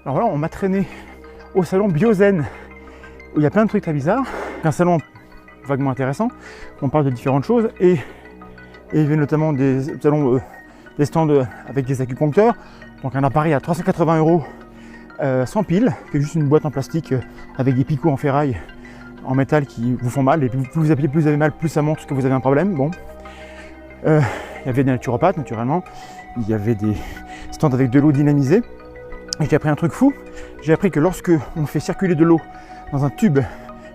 Alors là, on m'a traîné au salon Biozen, où il y a plein de trucs très bizarres. Un salon vaguement intéressant, on parle de différentes choses, et il y avait notamment des salons, des stands avec des acupuncteurs, donc un appareil à 380 € sans pile, qui est juste une boîte en plastique avec des picots en ferraille, en métal qui vous font mal, et plus vous appuyez, plus vous avez mal, plus ça montre que vous avez un problème. Bon. Il y avait des naturopathes naturellement, il y avait des stands avec de l'eau dynamisée, et j'ai appris un truc fou. J'ai appris que lorsque on fait circuler de l'eau dans un tube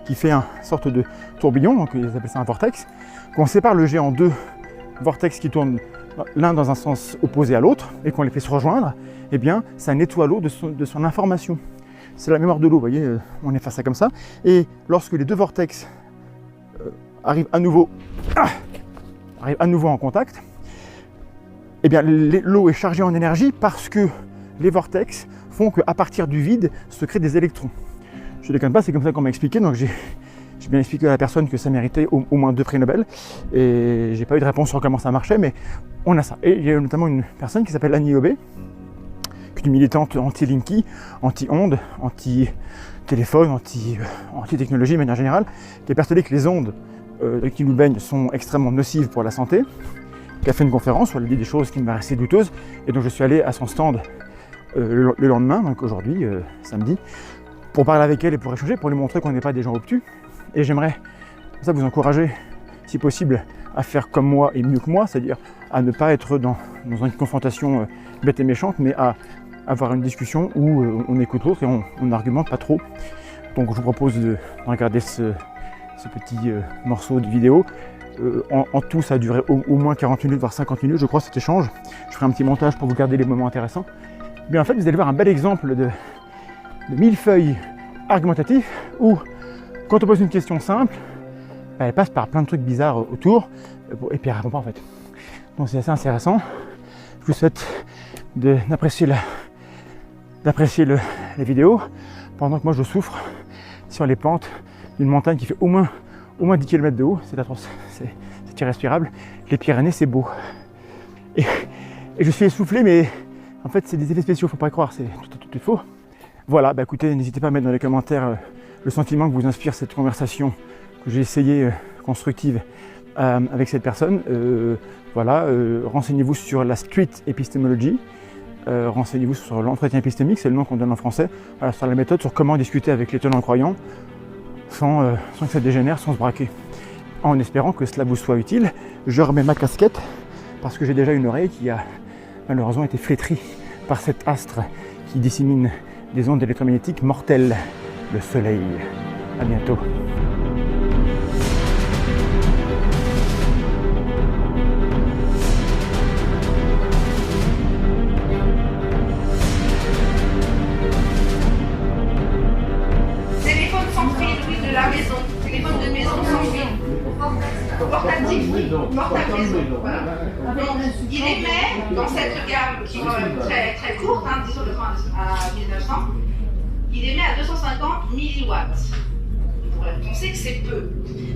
qui fait une sorte de tourbillon, donc ils appellent ça un vortex, qu'on sépare le jet en deux vortex qui tournent l'un dans un sens opposé à l'autre et qu'on les fait se rejoindre, eh bien ça nettoie l'eau de son information. C'est la mémoire de l'eau, vous voyez, on est face à comme ça. Et lorsque les deux vortex arrivent à nouveau en contact, eh bien l'eau est chargée en énergie parce que les vortex font qu'à partir du vide se créent des électrons. Je ne déconne pas, c'est comme ça qu'on m'a expliqué, donc j'ai bien expliqué à la personne que ça méritait au moins 2 prix Nobel, et j'ai pas eu de réponse sur comment ça marchait, mais on a ça. Et il y a notamment une personne qui s'appelle Annie Lobé, qui est une militante anti-Linky, anti-ondes, anti-téléphone, anti-technologie de manière générale, qui est persuadée que les ondes qui nous baignent sont extrêmement nocives pour la santé, qui a fait une conférence où elle a dit des choses qui me paraissaient douteuses, et donc je suis allé à son stand le lendemain, donc aujourd'hui, samedi, pour parler avec elle et pour échanger, pour lui montrer qu'on n'est pas des gens obtus. Et j'aimerais ça vous encourager, si possible, à faire comme moi et mieux que moi, c'est-à-dire à ne pas être dans une confrontation bête et méchante, mais à avoir une discussion où on écoute l'autre et on n'argumente pas trop. Donc je vous propose de regarder ce petit morceau de vidéo. En tout, ça a duré au moins 40 minutes, voire 50 minutes, je crois, cet échange. Je ferai un petit montage pour vous garder les moments intéressants. Mais en fait, vous allez voir un bel exemple de millefeuille argumentatif où, quand on pose une question simple, elle passe par plein de trucs bizarres autour et puis elle répond pas en fait. Donc c'est assez intéressant. Je vous souhaite d'apprécier les vidéos pendant que moi je souffre sur les pentes d'une montagne qui fait au moins 10 km de haut. C'est atroce, c'est irrespirable. Les Pyrénées, c'est beau. Et je suis essoufflé, mais en fait c'est des effets spéciaux, faut pas y croire, c'est tout faux. Voilà, bah écoutez, n'hésitez pas à mettre dans les commentaires le sentiment que vous inspire cette conversation que j'ai essayé constructive avec cette personne. Voilà, renseignez-vous sur la street epistemology, renseignez-vous sur l'entretien épistémique, c'est le nom qu'on donne en français, voilà, sur la méthode, sur comment discuter avec les tenants-croyants sans que ça dégénère, sans se braquer. En espérant que cela vous soit utile, je remets ma casquette parce que j'ai déjà une oreille qui a malheureusement été flétrie par cet astre qui dissémine des ondes électromagnétiques mortelles, le soleil. À bientôt. Téléphone sans fil, oui, de la maison. Téléphone de maison sans fil. Portatif, portable maison. Voilà. Donc, il émet dans cette gamme qui est quand même très, très courte, 10 sur le 30 à 1900, il émet à 250 milliwatts. Vous pourrez penser que c'est peu.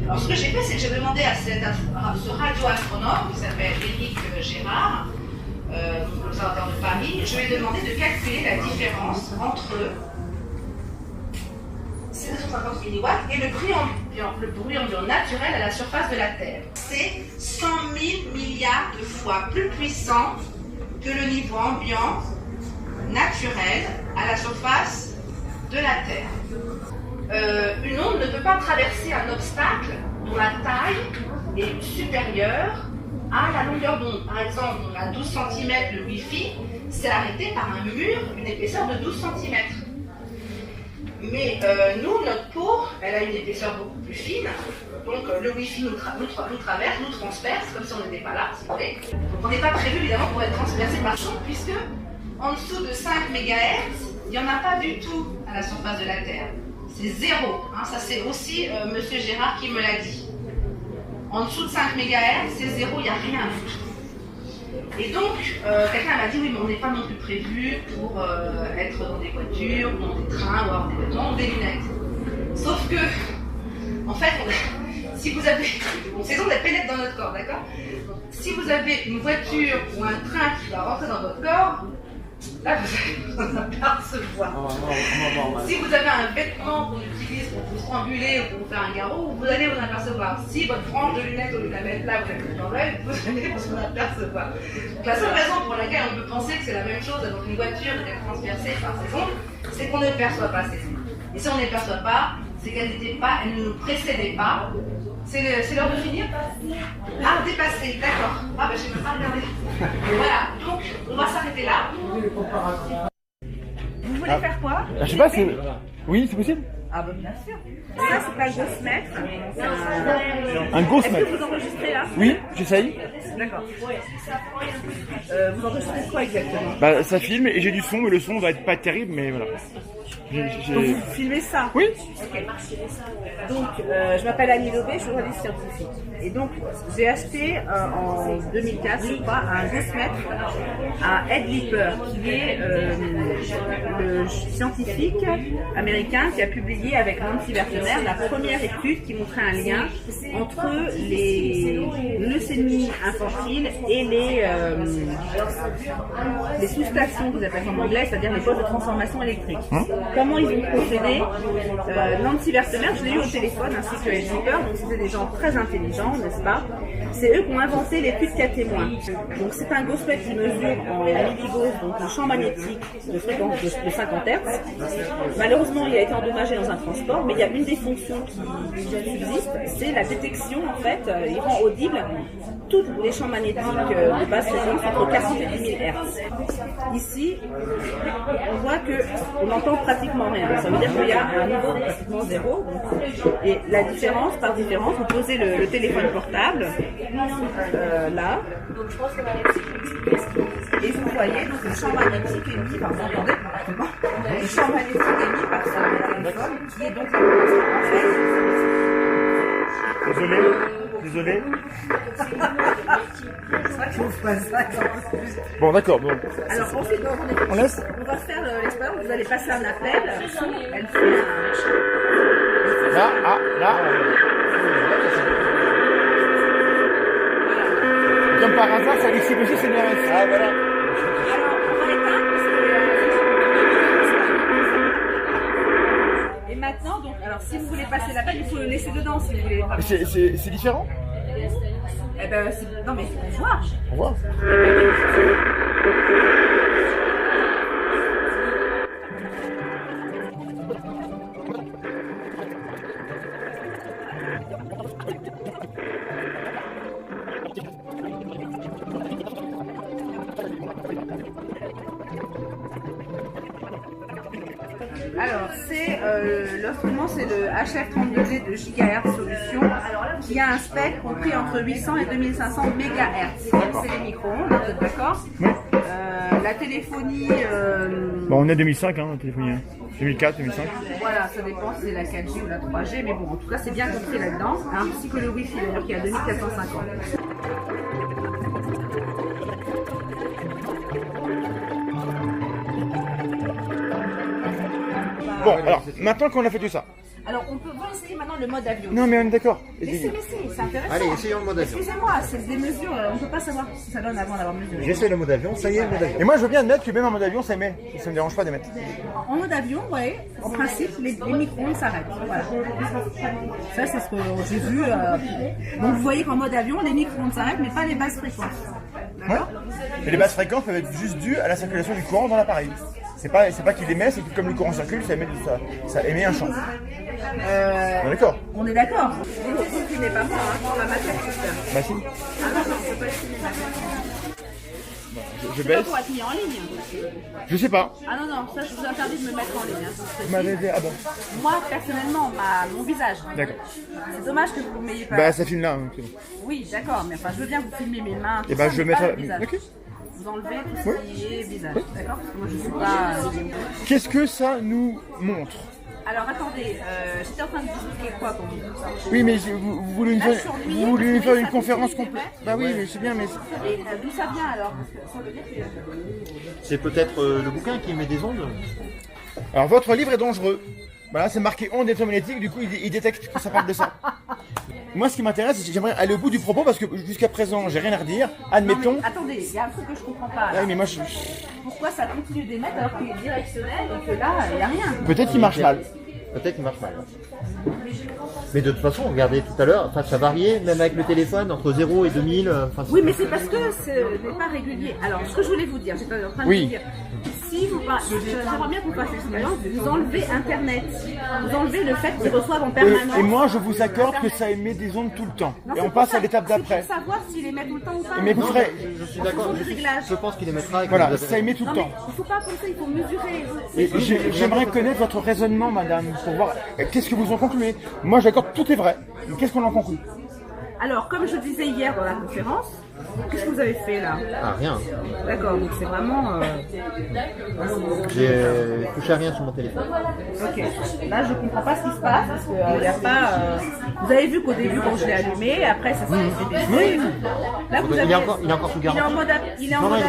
Alors, ce que j'ai fait, c'est que j'ai demandé à ce radioastronome qui s'appelle Éric Gérard, l'Observatoire de Paris, je lui ai demandé de calculer la différence entre ces 250 milliwatts et le bruit ambiant naturel à la surface de la Terre. C'est 100 000 milliards de fois plus puissant que le niveau ambiant naturel à la surface de la Terre. Une onde ne peut pas traverser un obstacle dont la taille est supérieure à la longueur d'onde. Par exemple, on a 12 cm le Wi-Fi, c'est arrêté par un mur d'une épaisseur de 12 cm. Mais nous, notre peau, elle a une épaisseur beaucoup plus fine, donc le Wi-Fi nous traverse, nous transperce, comme si on n'était pas là, si vous voulez. Donc on n'est pas prévu évidemment pour être transpercé par son, puisque en dessous de 5 MHz, il n'y en a pas du tout à la surface de la Terre. C'est zéro, hein, ça c'est aussi Monsieur Gérard qui me l'a dit. En dessous de 5 MHz, c'est zéro, il n'y a rien du tout. Et donc, quelqu'un m'a dit, oui, mais on n'est pas non plus prévu pour être dans des voitures, dans des trains, ou avoir des vêtements ou des lunettes. Sauf que, en fait, si vous avez... Bon, ces ondes, elles pénètrent dans notre corps, d'accord? Si vous avez une voiture ou un train qui va rentrer dans votre corps, Là, vous allez vous apercevoir. Si vous avez un vêtement qu'on utilise pour vous stranguler ou pour vous faire un garrot, vous allez vous apercevoir. Si votre frange de lunettes, au lieu de la mettre là, vous la mettez dans l'œil, vous allez vous apercevoir. Donc, la seule raison pour laquelle on peut penser que c'est la même chose avec une voiture d'être transpercée par ces ondes, c'est qu'on ne perçoit pas ces ondes. Et si on ne les perçoit pas, c'est qu'elles ne nous précédaient pas. C'est l'heure de finir? Ah, dépassé, d'accord. Ah, ben je ne peux pas regarder. Voilà, donc on va s'arrêter là. Vous voulez faire quoi? Je sais pas, c'est. Oui, c'est possible? Ah, ben bien sûr. Ça, c'est pas le Ghostmètre. Un Est-ce Ghostmètre? que vous enregistrez là? Oui, j'essaye. D'accord. Vous enregistrez quoi exactement? Bah, ça filme et j'ai du son, mais le son va être pas terrible, mais voilà. Donc vous filmez ça? Oui. Ok. Donc je m'appelle Annie Lobé, je suis journaliste scientifique. Et donc j'ai acheté en 2004, je crois, un Ghostmètre à Ed Lipper, qui est le scientifique américain qui a publié avec Nancy Wertheimer la première étude qui montrait un lien entre les leucémies infantiles et les sous-stations, vous appelez en anglais, c'est-à-dire les postes de transformation électrique. Comment ils ont procédé? Nancy Wertheimer, je l'ai eu au téléphone, ainsi que Ed Lipper, donc c'était des gens très intelligents, n'est-ce pas? C'est eux qui ont inventé l'étude cas témoin. Donc c'est un Ghostmètre qui mesure en milligauss, donc le champ magnétique de fréquence de 50 Hz. Malheureusement, il a été endommagé dans un transport, mais il y a une des fonctions qui subsiste, c'est la détection, en fait, il rend audible tous les champs magnétiques de basse fréquence entre 40 et 10 000 Hz. Ici, on voit qu'on n'entend pratiquement rien. Ça veut dire qu'il y a un niveau pratiquement zéro. Et la différence, par différence, vous posez le téléphone portable là. Et vous voyez donc le champ magnétique émis par, vous entendez, le champ magnétique émis par ce téléphone qui est donc en fait. Désolé. Bon, d'accord. Bon. Alors ensuite, On laisse? on va faire l'expérience. Vous allez passer un appel. Elle fait Là. Comme par hasard, ça décide aussi, c'est bien. Ah, voilà. Alors, on va éteindre parce que... Et maintenant, donc, alors si vous voulez passer l'appel, il faut le laisser dedans si vous voulez. C'est différent? Eh ben, non mais on voit. Au revoir. Alors, l'instrument, c'est le HF32D de GHz Solutions qui a un spectre compris entre 800 et 2500 MHz. C'est les micro-ondes, vous êtes d'accord? Oui. La téléphonie. Bon, on est 2005, hein, la téléphonie. 2004, 2005. Voilà, ça dépend si c'est la 4G ou la 3G, mais bon, en tout cas, c'est bien compris là-dedans, ainsi que le Wi-Fi, d'ailleurs, qui est à 2450. Bon, alors, maintenant qu'on a fait tout ça. Alors, on peut essayer maintenant le mode avion. Non, mais on est d'accord. Laissez, c'est intéressant. Allez, essayons le mode avion. Excusez-moi, c'est des mesures, on ne peut pas savoir ce que ça donne avant d'avoir mesuré. J'essaie le mode avion, ça y est, le mode avion. Et moi, je veux bien admettre que même en mode avion, ça émet. Ça me dérange pas d'émettre. En mode avion, oui, en principe, les micro-ondes s'arrêtent. Voilà. Ça, c'est ce que j'ai vu. Donc, vous voyez qu'en mode avion, les micro-ondes s'arrêtent, mais pas les basses fréquences. D'accord? Et les basses fréquences peuvent être juste dues à la circulation du courant dans l'appareil. C'est pas qu'il émet, c'est que comme le courant circule, ça émet un champ. On est d'accord? On est d'accord. Vous ne filmez pas moi, on va mater. Bah si. Ah non, on ne peut pas filmer maintenant. Je C'est pas baisse. pour être mis en ligne. Je sais pas. Ah non, ça, je vous interdis de me mettre en ligne. Vous m'avez dit, ah bon. Moi, personnellement, mon visage. D'accord. C'est dommage que vous ne m'ayez pas. Bah ça filme là. Hein, c'est bon. Oui, d'accord, mais enfin, je veux bien que vous filmiez mes mains. Et bah je le mais pas mettrai. visage. Ok. Vous enlevez tout ce qui est visage, d'accord? Parce que moi, je ne suis pas. Qu'est-ce que ça nous montre? Alors attendez, j'étais en train de vous expliquer quoi pour vous? Oui, mais vous voulez Là, je suis ennuyée, vous voulez nous faire ça une fait conférence des complète? kilomètres. Bah oui, mais c'est bien, mais. Et d'où ça vient alors? Parce que ça veut dire que... C'est peut-être le bouquin qui émet des ondes. Alors votre livre est dangereux. Voilà, c'est marqué ondes électromagnétiques, du coup il détecte que ça parle de ça. moi, ce qui m'intéresse, c'est que j'aimerais aller au bout du propos parce que jusqu'à présent, j'ai rien à redire. Admettons. Non, mais attendez, il y a un truc que je comprends pas. Là. Ouais, mais moi, Pourquoi ça continue d'émettre alors qu'il est directionnel et que là, il n'y a rien? peut-être qu'il marche mal. Peut-être qu'il marche mal. Mais de toute façon, regardez tout à l'heure, ça variait, même avec le téléphone, entre 0 et 2000. Oui, mais c'est parce que ce n'est pas régulier. Alors, ce que je voulais vous dire, j'étais en train de vous dire, si vous j'aimerais bien que vous fassiez l'expérience, vous enlevez Internet. Vous enlevez le fait qu'ils reçoivent en permanence. Et moi, je vous accorde que ça émet des ondes tout le temps. Non, et on passe à l'étape C'est d'après. pour savoir s'il émet tout le temps ou pas. Mais vous ferez. Je suis d'accord, je pense qu'il émettra. Et que Voilà, vous avez ça émet tout le Non, mais temps. il ne faut pas penser, il faut mesurer. Et j'aimerais connaître votre raisonnement, madame, pour voir qu'est-ce que vous en concluez. Moi, j'accorde tout est vrai. Mais qu'est-ce qu'on en conclut? Alors, comme je disais hier dans la conférence, qu'est-ce que vous avez fait là? Ah, rien. D'accord, donc c'est vraiment... J'ai touché à rien sur mon téléphone. Ok, là je comprends pas ce qui se passe parce qu'il n'y a pas... Vous avez vu qu'au début quand je l'ai allumé, après ça s'est baissé. Là vous avez... Il est encore sous garantie. Il est en Non, mode...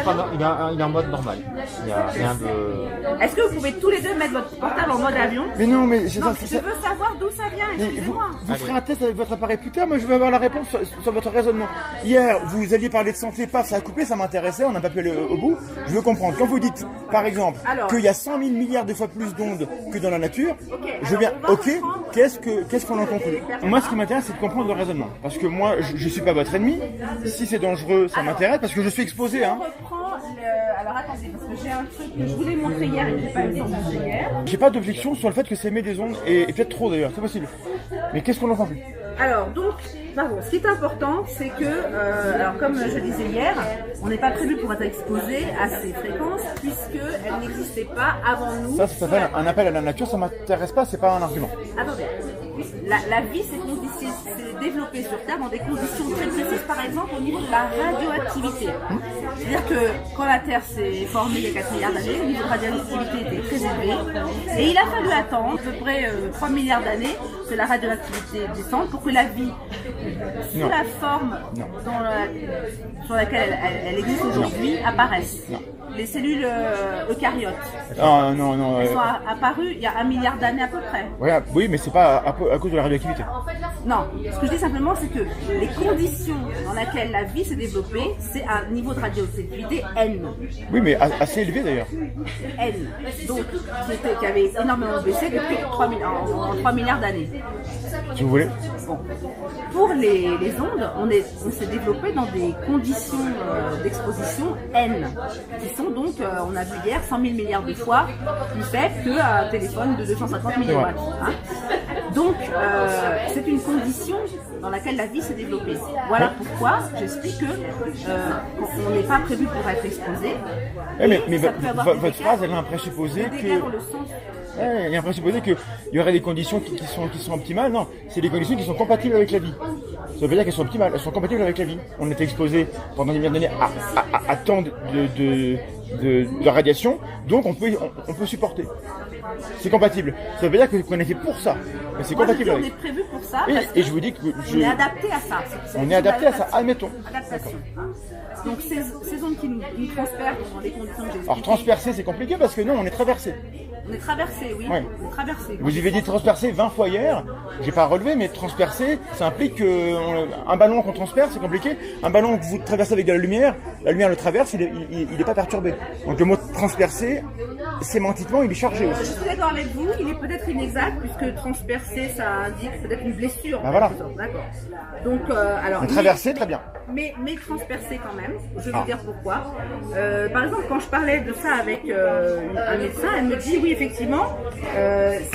il est en mode normal. Il n'y a rien de... Est-ce que vous pouvez tous les deux mettre votre portable en mode avion? Mais non, mais c'est Non, ça. je veux savoir d'où ça vient, Vous, excusez-moi. vous ferez un test avec votre appareil plus tard, moi je veux avoir la réponse sur votre raisonnement. Hier, vous alliez parler de santé, paf, ça a coupé, ça m'intéressait, on n'a pas pu aller au bout. Je veux comprendre. Quand vous dites, par exemple, qu'il y a 100 000 milliards de fois plus d'ondes que dans la nature, je veux bien, ok, qu'est-ce qu'on en conclut? Moi, ce qui m'intéresse, c'est de comprendre le raisonnement. Parce que moi, je suis pas votre ennemi. Si c'est dangereux, ça m'intéresse, parce que je suis exposé, hein. Alors attendez, parce que j'ai un truc que je voulais montrer hier et que j'ai pas eu le temps de montrer hier. J'ai pas d'objection sur le fait que ça émet des ondes, et peut-être trop d'ailleurs, c'est possible. Mais qu'est-ce qu'on en conclut? Alors donc, pardon, ce qui est important, c'est que, alors comme je disais hier, on n'est pas prévu pour être exposé à ces fréquences puisqu'elles n'existaient pas avant nous. Ça s'appelle un appel à la nature, ça m'intéresse pas, c'est pas un argument. Attendez, la vie s'est développée sur Terre dans des conditions très précises, par exemple au niveau de la radioactivité. C'est-à-dire que quand la Terre s'est formée il y a 4 milliards d'années, le niveau de radioactivité était très élevé et il a fallu attendre à peu près 3 milliards d'années que la radioactivité descende pour que la vie, sous la forme sur laquelle elle existe aujourd'hui, apparaisse. Les cellules eucaryotes. Non. Elles sont apparues il y a 1 milliard d'années à peu près. Ouais, oui, mais c'est pas à cause de la radioactivité. Non, ce que je dis simplement, c'est que les conditions dans lesquelles la vie s'est développée, c'est un niveau de radioactivité N. Oui, mais assez élevé d'ailleurs. N. Donc, qui avait énormément baissé depuis 3 milliards d'années. Si vous voulez. Bon. Pour les ondes, on s'est développé dans des conditions d'exposition N, qui sont donc, on a vu hier, 100 000 milliards de fois plus faibles qu'un téléphone de 250 milliwatts. Hein. Donc, c'est une condition dans laquelle la vie s'est développée. Voilà pourquoi j'explique que on n'est pas prévu pour être exposé. Mais votre phrase, elle a un présupposé il y a un présupposé qu'il y aurait des conditions qui sont optimales. Non, c'est des conditions qui sont compatibles avec la vie. Ça veut dire qu'elles sont optimales, elles sont compatibles avec la vie. On est exposé pendant des milliers d'années à tant de radiation, donc on peut supporter. C'est compatible. Ça veut dire qu'on est fait pour ça. Mais c'est compatible avec. On est prévu pour ça. Et je vous dis que on est adapté à ça. On est adapté à ça, admettons. Adaptation. Donc ces ondes qui nous transpercent dans des conditions que j'ai expliquées. Alors transpercer, c'est compliqué parce que non, on est traversé. On est traversé, oui. Ouais. On est traversé. Vous avez dit transpercer 20 fois hier. J'ai pas relevé, mais transpercer, ça implique qu'un ballon qu'on transperce, c'est compliqué. Un ballon que vous traversez avec de la lumière le traverse, il est pas perturbé. Donc le mot transpercer, sémantiquement, il est chargé aussi. Je suis d'accord avec vous, il est peut-être inexact puisque transpercer, ça indique peut-être une blessure. Ah, voilà. D'accord. Donc alors. Traverser, très bien. Mais transpercer quand même. Je vais vous dire pourquoi. Par exemple, quand je parlais de ça avec un médecin, elle me dit oui, effectivement,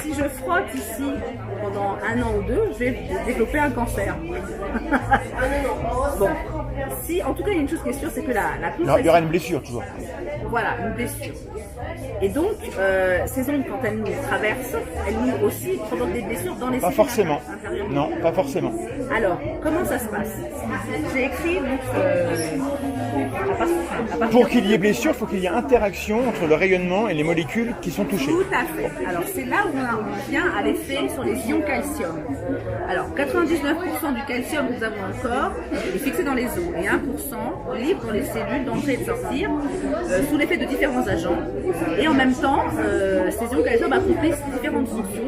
si je frotte ici pendant 1 an ou 2, je vais développer un cancer. Bon, en tout cas, il y a une chose qui est sûre, c'est que la compression... Il y aura une blessure toujours. Voilà, une blessure. Et donc, ces ondes, quand elles nous traversent, elles nous aussi provoquent des blessures dans les cellules. Pas forcément. Non, pas forcément. Alors, comment ça se passe? J'ai écrit donc pour qu'il y ait blessure, il faut qu'il y ait interaction entre le rayonnement et les molécules qui sont touchées. Tout à fait. Alors c'est là où on vient à l'effet sur les ions calcium. Alors 99% du calcium que nous avons dans le corps est fixé dans les os et 1% libre dans les cellules d'entrer et de sortir sous l'effet de différents agents. Et en même temps, ces ions calcium accomplissent différentes fonctions.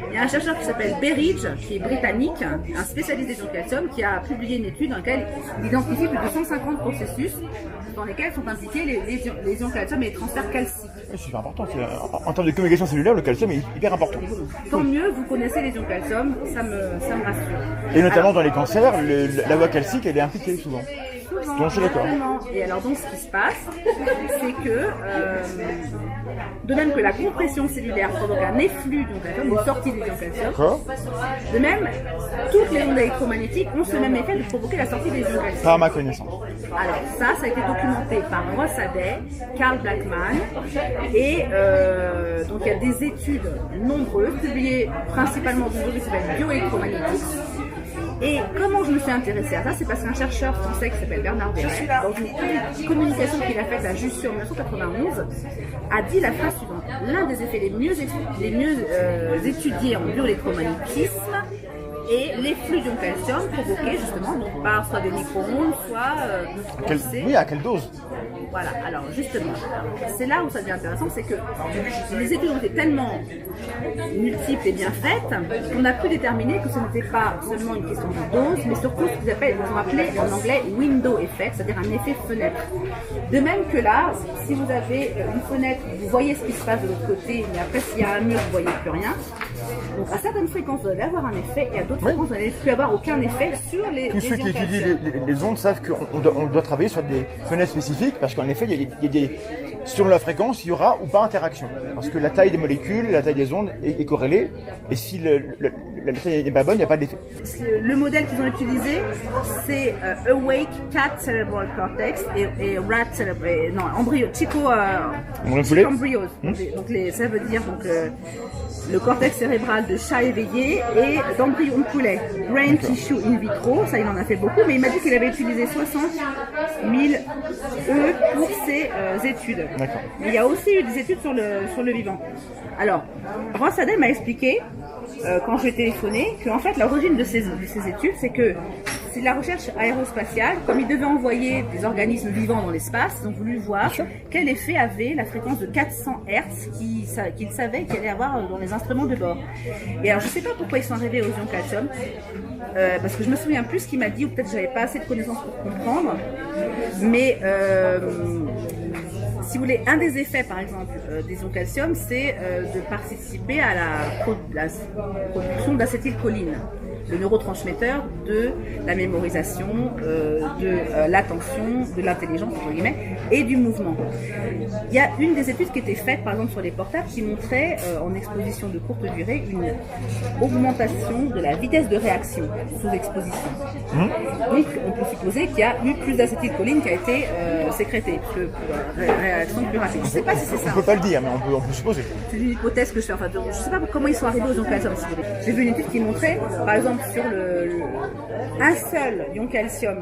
Il y a un chercheur qui s'appelle Berridge, qui est britannique, un spécialiste des ions calcium, qui a publié une étude dans laquelle il identifie plus de 150 processus dans lesquels sont impliqués les ions calcium et les transferts calciques. C'est super important. En termes de communication cellulaire, le calcium est hyper important. Tant mieux, vous connaissez les ions calcium, ça me rassure. Et notamment dans les cancers, la voie calcique, elle est impliquée souvent. Souvent, Donc je suis d'accord. Et alors donc ce qui se passe, c'est que de même que la compression cellulaire provoque un efflux d'ions calcium, une sortie des ions calcium, D'accord. de même, toutes les ondes électromagnétiques ont ce même effet de provoquer la sortie des ions calcium. Par ma connaissance. Alors ça a été documenté par Rossaday, Carl Blackman, et donc il y a des études nombreuses, publiées principalement dans une revue qui s'appelle Bioélectromagnétique. Et comment je me suis intéressée à ça, c'est parce qu'un chercheur français qui s'appelle Bernard Verret, dans une communication qu'il a faite à Jussieu en 1991, a dit la phrase suivante: l'un des effets les mieux étudiés en bioélectromagnétisme et les flux d'ions calcium provoqués justement donc, par soit des micro-ondes, soit Oui, à quelle dose? Voilà, alors justement, c'est là où ça devient intéressant, c'est que les études ont été tellement multiples et bien faites qu'on a pu déterminer que ce n'était pas seulement une question de dose, mais surtout ce qu'ils ont appelé en anglais window effect, c'est-à-dire un effet fenêtre. De même que là, si vous avez une fenêtre, vous voyez ce qui se passe de l'autre côté, mais après s'il y a un mur, vous ne voyez plus rien. Donc à certaines fréquences, vous allez avoir un effet, et à d'autres fréquences, vous n'allez plus avoir aucun effet sur les Tous ceux qui ions étudient calcium. les ondes savent qu'on doit travailler sur des fenêtres spécifiques parce qu'en effet, il y a des, selon la fréquence, il y aura ou pas interaction. Parce que la taille des molécules, la taille des ondes est corrélée. Et si la taille n'est pas bonne, il n'y a pas d'effet. Le modèle qu'ils ont utilisé, c'est Awake Cat Cerebral Cortex et Rat Cerebral, non, embryo, embryos. Donc ça veut dire donc, le cortex cérébral de chat éveillé et d'embryon de poulet. Brain tissue in vitro, ça il en a fait beaucoup, mais il m'a dit qu'il avait utilisé 60 000 œufs pour ses études. D'accord. Mais il y a aussi eu des études sur le vivant. Alors, Rossaday m'a expliqué, quand je lui ai téléphoné, qu'en fait l'origine de ces études, c'est que c'est de la recherche aérospatiale. Comme ils devaient envoyer des organismes vivants dans l'espace, ils ont voulu voir quel effet avait la fréquence de 400 Hz qu'ils savaient qu'il allait avoir dans les instruments de bord. Et alors je ne sais pas pourquoi ils sont arrivés aux ions calcium, parce que je me souviens plus ce qu'il m'a dit, ou peut-être que j'avais pas assez de connaissances pour comprendre, mais si vous voulez, un des effets, par exemple, des ions calcium, c'est de participer à la production d'acétylcholine, le neurotransmetteur de la mémorisation, de l'attention, de l'intelligence, entre guillemets, et du mouvement. Il y a une des études qui était faite, par exemple, sur les portables, qui montrait, en exposition de courte durée, une augmentation de la vitesse de réaction sous exposition. Donc, on peut supposer qu'il y a eu plus d'acétylcholine qui a été sécrétée, parce que réaction plus rapide. Je ne sais pas si c'est ça. On ne peut pas le dire, mais on peut supposer. C'est une hypothèse que je fais. Enfin, je ne sais pas comment ils sont arrivés aux ions calcium. Si vous voulez. J'ai vu une étude qui montrait, par exemple, sur un seul ion calcium,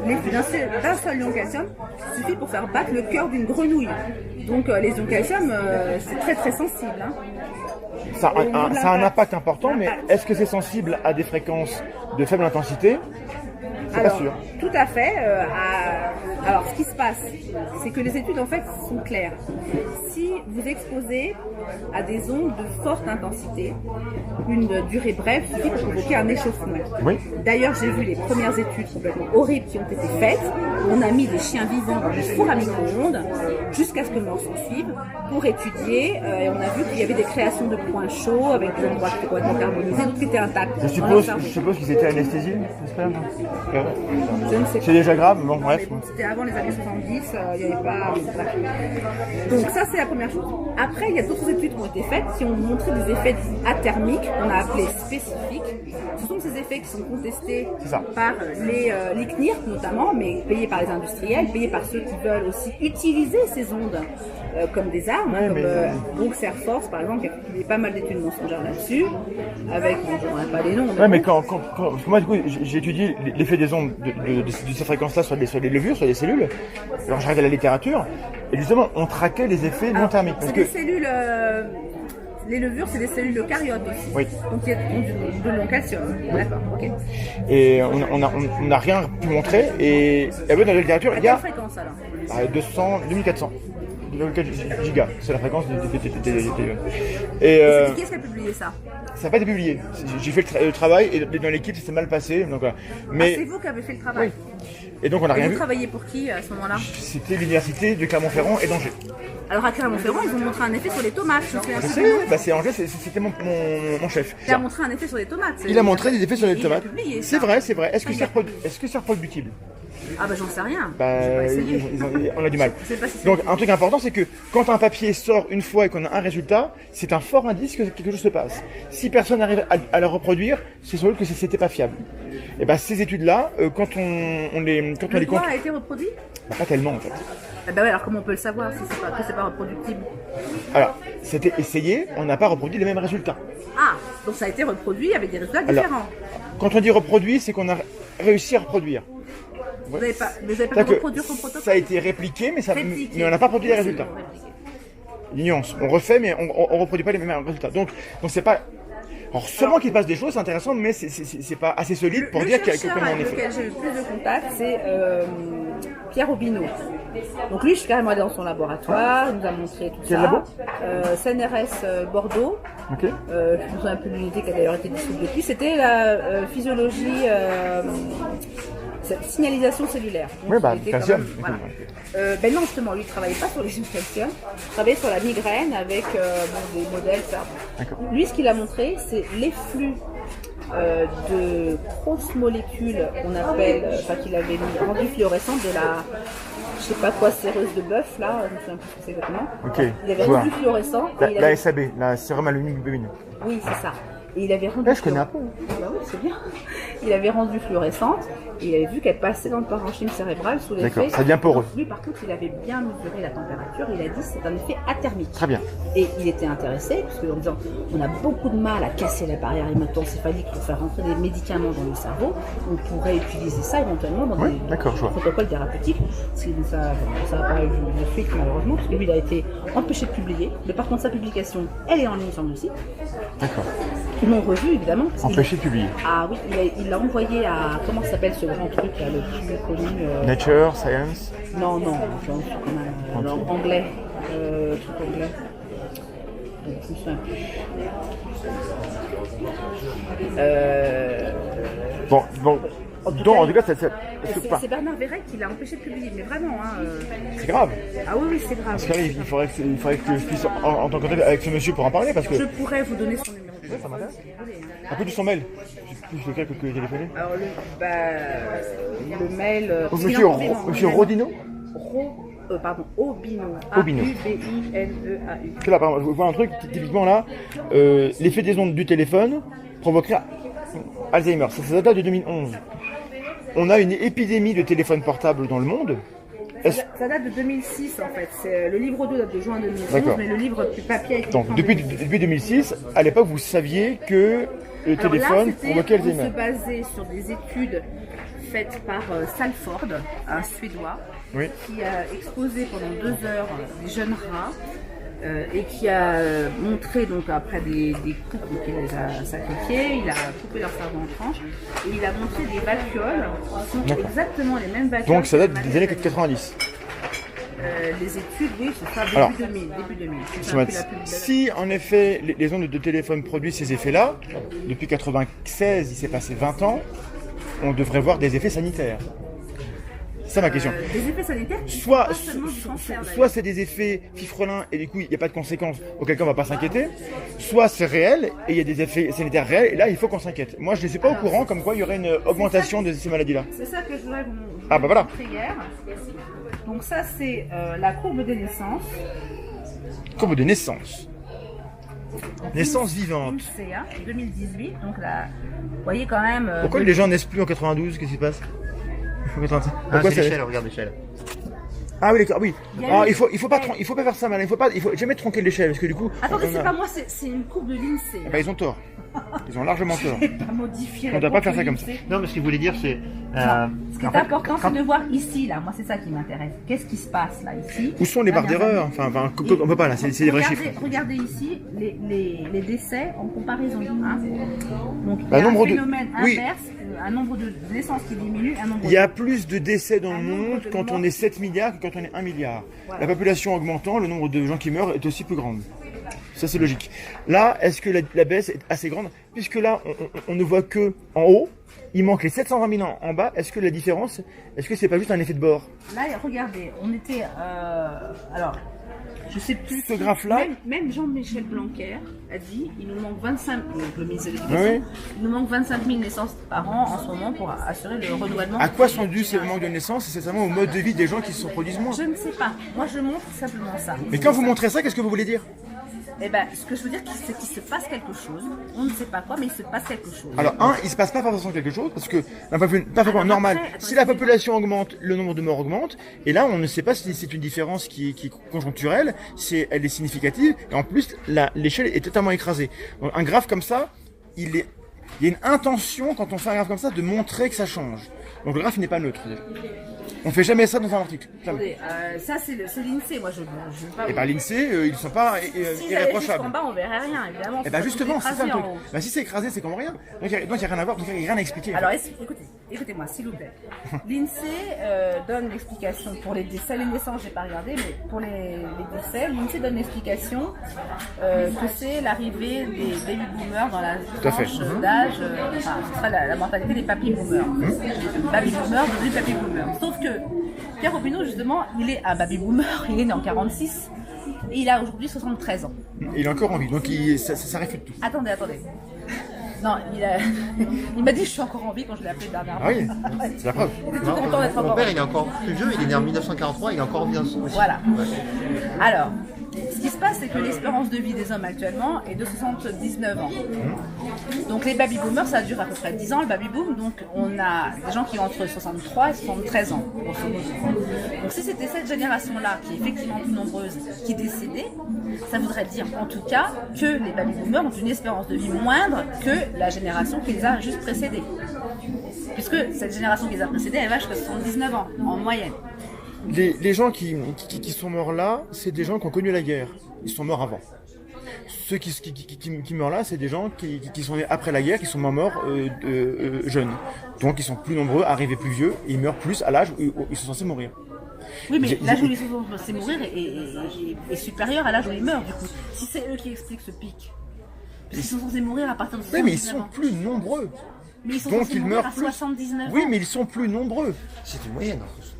l'effet d'un seul ion calcium suffit pour faire battre le cœur d'une grenouille. Donc les ions calcium, c'est très très sensible. Hein. Ça a un impact important, mais est-ce que c'est sensible à des fréquences de faible intensité? C'est pas sûr. Tout à fait. Alors, ce qui se passe, c'est que les études, en fait, sont claires. Si vous exposez à des ondes de forte intensité, une durée brève suffit pour provoquer un échauffement. Oui. D'ailleurs, j'ai vu les premières études complètement horribles qui ont été faites. On a mis des chiens vivants dans des fours à micro-ondes jusqu'à ce que mort s'en suive pour étudier. Et on a vu qu'il y avait des créations de points chauds avec des endroits qui étaient complètement carbonisés, d'autres qui étaient intacts. Je suppose qu'ils étaient anesthésiés, j'espère. Je ne sais pas. C'est déjà grave, bon bref. Bon, c'était avant les années 70, il n'y avait pas... Donc ça, c'est la première chose. Après, il y a d'autres études qui ont été faites qui ont montré des effets athermiques, qu'on a appelés spécifiques. Ce sont ces effets qui sont contestés par les CNIRP notamment, mais payés par les industriels, payés par ceux qui veulent aussi utiliser ces ondes comme des armes, donc Air Force par exemple, il y a pas mal d'études mensongères là-dessus, avec, bon, je ne pas les noms. Ouais, mais parce que moi du coup j'ai étudié l'effet des ondes de ces fréquences-là sur les levures, sur les cellules. Alors j'arrive à la littérature, et justement on traquait les effets non thermiques. C'est des cellules... Les levures, c'est des cellules eucaryotes aussi. Oui. Donc il y a de long calcium. D'accord, ok. Et on n'a rien pu montrer. Et dans la littérature, il y a. À quelle fréquence alors 2400. 2,4 gigas, c'est la fréquence des téléphones. Et c'est qui est-ce qui a publié ça? Ça n'a pas été publié. J'ai fait le travail et dans l'équipe, ça s'est mal passé. Donc, voilà. Mais... c'est vous qui avez fait le travail. Et donc on n'a rien Vous vu. travaillez pour qui à ce moment-là? C'était l'université de Clermont-Ferrand et d'Angers. Alors à Clermont-Ferrand, ils ont montré un effet sur les tomates. Je sais un peu C'est comment. c'est Angers, c'était mon chef. Il a montré un effet sur les tomates. Il a montré des effets sur les Il a tomates. publié ça. C'est vrai, c'est vrai. Est-ce que c'est reproductible? Ah bah j'en sais rien. Bah, J'ai pas essayé. on a du mal. Je sais pas si c'est Donc un truc important, c'est que quand un papier sort une fois et qu'on a un résultat, c'est un fort indice que quelque chose se passe. Si personne n'arrive à le reproduire, c'est sans doute que c'était pas fiable. Et bah ces études-là, quand on les Le compte, poids a été reproduit? bah, pas tellement en fait. Ah bah ouais, alors comment on peut le savoir si c'est pas reproductible? Alors, c'était essayé, on n'a pas reproduit les mêmes résultats. Ah, donc ça a été reproduit avec des résultats Alors, différents. Quand on dit reproduit, c'est qu'on a réussi à reproduire. Vous n'avez pas pu C'est-à-dire que reproduire son protocole? ça a été répliqué, mais Répliqué. on n'a pas produit les résultats. Répliqué. Une nuance. On refait, mais on reproduit pas les mêmes résultats. Donc c'est pas. Alors seulement qu'il se passe des choses, c'est intéressant, mais c'est pas assez solide pour dire comment on est avec fait. lequel j'ai eu le plus de contact, c'est Pierre Aubineau. Donc lui, je suis carrément allée dans son laboratoire, il nous a montré tout Quel ça. labo CNRS Bordeaux. Ok. Je me souviens un peu de l'unité qui a d'ailleurs été dissoute depuis. C'était la physiologie, signalisation cellulaire. Donc, Oui, bah, il était quand calcium. même- voilà. Ben non, justement, lui, il ne travaillait pas sur les ions calcium, il travaillait sur la migraine avec des modèles. Ça. D'accord. Lui, ce qu'il a montré, c'est l'efflux de grosses molécules qu'on appelle, qu'il avait mis rendu fluorescentes de la, je sais pas quoi, séreuse de bœuf, là, je me souviens plus ce que c'est exactement. Ok. Il avait Je vois. rendu fluorescent. et il La avait- SAB, la sérum aluminium. Oui, c'est ça. Et il avait rendu. Là, je connais un peu. Bah oui, c'est bien. Il avait rendu fluorescente et il avait vu qu'elle passait dans le parenchyme cérébral sous l'effet. D'accord, ça devient poreux. Lui, par contre, il avait bien mesuré la température. Il a dit que c'est un effet athermique. Très bien. Et il était intéressé, parce qu'en disant on a beaucoup de mal à casser la barrière hémato-encéphalique pour faire rentrer des médicaments dans le cerveau. On pourrait utiliser ça éventuellement dans Oui, des d'accord, je vois. protocoles thérapeutiques. Ça n'a pas eu de fuite malheureusement, parce que lui, il a été empêché de publier. Mais par contre, sa publication, elle est en ligne sur le site. D'accord. Ils l'ont revu évidemment. parce qu'il- Empêché de publier. Ah oui, il l'a envoyé à. Comment s'appelle ce grand truc là, le plus connu Nature, Science. Non, non, genre, quand même, anglais. Truc anglais. Donc, je me souviens plus. Bon. Donc, en tout cas, C'est Bernard Verret qui l'a empêché de publier, mais vraiment. c'est grave. Ah oui, oui, c'est grave. Parce que il faudrait que je puisse en tant que contact avec ce monsieur pour en parler, parce que. Je pourrais vous donner son numéro de téléphone. ça m'intéresse. si vous voulez, hein. Un peu de son mail. Je sais plus lequel que j'ai téléphoné. Alors, le mail. parce qu'il Monsieur, en fait, non, monsieur il a- Rodino. Obino. Obino. A-U-B-I-N-E-A-U. Parce que là, par exemple, je vois un truc, typiquement là, l'effet des ondes du téléphone provoquerait Alzheimer. Ça date de 2011. On a une épidémie de téléphones portables dans le monde. Ça date de 2006 en fait. Le livre 2 date de juin 2011, D'accord. mais le livre papier a été Donc, écrit en depuis 2006, à l'époque, vous saviez que le Alors téléphone là, provoquait on se Alzheimer. basait sur des études faites par Salford, un Suédois, Oui. qui a exposé pendant 2 heures des jeunes rats et qui a montré donc après des coupes, donc il les a sacrifiés, il a coupé leur cerveau en tranches et il a montré des vacuoles qui sont D'accord. exactement les mêmes vacuoles. Donc, ça date que des années les 90. Les études, oui, c'est ça, Alors, début 2000. Je vais mettre- Si en effet les ondes de téléphone produisent ces effets-là, depuis 96, il s'est passé 20 ans, on devrait voir des effets sanitaires. C'est ça ma question. Des effets sanitaires qui Soit, sont pas seulement du cancer, soit c'est des effets fifrelins et du coup il n'y a pas de conséquences, auquel cas on ne va pas s'inquiéter, soit c'est réel et il y a des effets sanitaires réels et là il faut qu'on s'inquiète. Moi je ne suis pas au courant comme quoi il y aurait une augmentation de ces maladies-là. C'est ça que je voudrais vous Ah, bah voilà. montrer hier. Donc ça c'est la courbe des naissances. Courbe de naissance. Naissance vivante. INSEA 2018. Donc là, vous voyez quand même. Pourquoi les gens naissent plus en 92? Qu'est-ce qui se passe? Ah, Pourquoi c'est c'est- l'échelle, regarde l'échelle. Ah oui d'accord, oui. Il y a Ah, eu- il faut pas faire ça mal, il faut jamais tronquer l'échelle parce que du coup. Attendez, on c'est a- pas moi, c'est une courbe de l'INSEE. Eh ben, ils ont tort. Ils ont largement tort. Je vais pas modifier On la doit pas faire courbe ça de comme ça. l'INSEE. Non, mais ce qu'il voulait dire, c'est. Non, ce qui est en fait, important, quand- c'est de voir ici, là. Moi, c'est ça qui m'intéresse. Qu'est-ce qui se passe, là, ici? Où sont les barres Dernières d'erreur? années. Enfin, on peut pas là, c'est des vrais chiffres. Regardez ici les décès en comparaison. Hein. Donc, il Bah, y a un nombre de- phénomène oui. inverse, un nombre de naissances qui diminue, un nombre Il y a plus de décès dans le Un nombre monde de quand on morts. est 7 milliards que quand on est 1 milliard. Voilà. La population augmentant, le nombre de gens qui meurent est aussi plus grande. Ça, c'est logique. Là, est-ce que la baisse est assez grande? Puisque là, on ne voit que en haut, il manque les 720 000 en bas. Est-ce que la différence, est-ce que c'est pas juste un effet de bord? Là, regardez, on était. Alors, je sais plus. Ce graphe-là- Même Jean-Michel Blanquer a dit il nous manque 25 000, le ministre de l'Éducation, Oui. il nous manque 25 000 naissances par an en ce moment pour assurer le renouvellement. À quoi sont dus ces manques de naissance? C'est seulement au mode de vie des gens qui se reproduisent moins. Je ne sais pas. Moi, je montre simplement ça. Mais quand vous montrez ça, qu'est-ce que vous voulez dire? Eh ben, ce que je veux dire, c'est qu'il se passe quelque chose. On ne sait pas quoi, mais il se passe quelque chose. Alors, il se passe pas forcément quelque chose, parce que d'un point de vue parfaitement Alors normal, après, attendez, si la population augmente, le nombre de morts augmente, et là, on ne sait pas si c'est une différence qui est conjoncturelle, elle est significative, et en plus, l'échelle est totalement écrasée. Donc, un graphe comme ça, il y a une intention, quand on fait un graphe comme ça, de montrer que ça change. Donc, le graphe n'est pas neutre, déjà. On fait jamais ça dans un article. Jamais. Attendez, ça, c'est l'INSEE. Moi, je veux pas. Et ben l'INSEE, ils sont pas si j'allais jusqu'en irréprochables. bas, on verrait rien, évidemment. Et ben justement, c'est ça le truc. En haut. Ben, si c'est écrasé, c'est comme rien. Donc, il n'y a rien à voir, donc il n'y a rien à expliquer. Alors, écoutez-moi, s'il vous plaît. L'INSEE donne l'explication pour les décès, les naissances, j'ai pas regardé, mais pour les décès, l'INSEE donne l'explication que c'est l'arrivée des baby boomers dans la à fait. tranche d'âge, enfin, ce sera la mentalité des papy boomers. Baby boomers devenus papy boomers. Sauf que Pierre Robineau, justement, il est un baby boomer, il est né en 46 et il a aujourd'hui 73 ans. Il est encore en vie, donc ça réfute tout. Attendez. Non, il m'a dit je suis encore en vie quand je l'ai appelé dernièrement. Ah oui, c'est la preuve. Il était tout Non, content d'être mon encore en père, vie. il est encore plus vieux, il est né en 1943, il est encore en vie aussi. Voilà. Alors, ce qui se passe, c'est que l'espérance de vie des hommes actuellement est de 79 ans. Donc les baby boomers, ça dure à peu près 10 ans, le baby boom. Donc on a des gens qui ont entre 63 et 73 ans, grosso modo. Donc si c'était cette génération-là, qui est effectivement plus nombreuse, qui décédait, ça voudrait dire en tout cas que les baby boomers ont une espérance de vie moindre que la génération qui les a juste précédés. Puisque cette génération qui les a précédés, elle va jusqu'à 79 ans, en moyenne. Les gens qui sont morts là, c'est des gens qui ont connu la guerre. Ils sont morts avant. Ceux qui meurent là, c'est des gens qui sont nés après la guerre, qui sont morts jeunes. Donc ils sont plus nombreux, arrivés plus vieux, et ils meurent plus à l'âge où ils sont censés mourir. Oui, mais l'âge où ils sont censés mourir est supérieur à l'âge où ils meurent, du coup. Si c'est eux qui expliquent ce pic. Parce qu'ils sont censés mourir à partir de 79 Oui, mais ils sont ans. plus nombreux. Mais ils sont donc censés ils mourir meurent à plus. 79 Oui, ans. mais ils sont plus nombreux. C'est une moyenne en plus.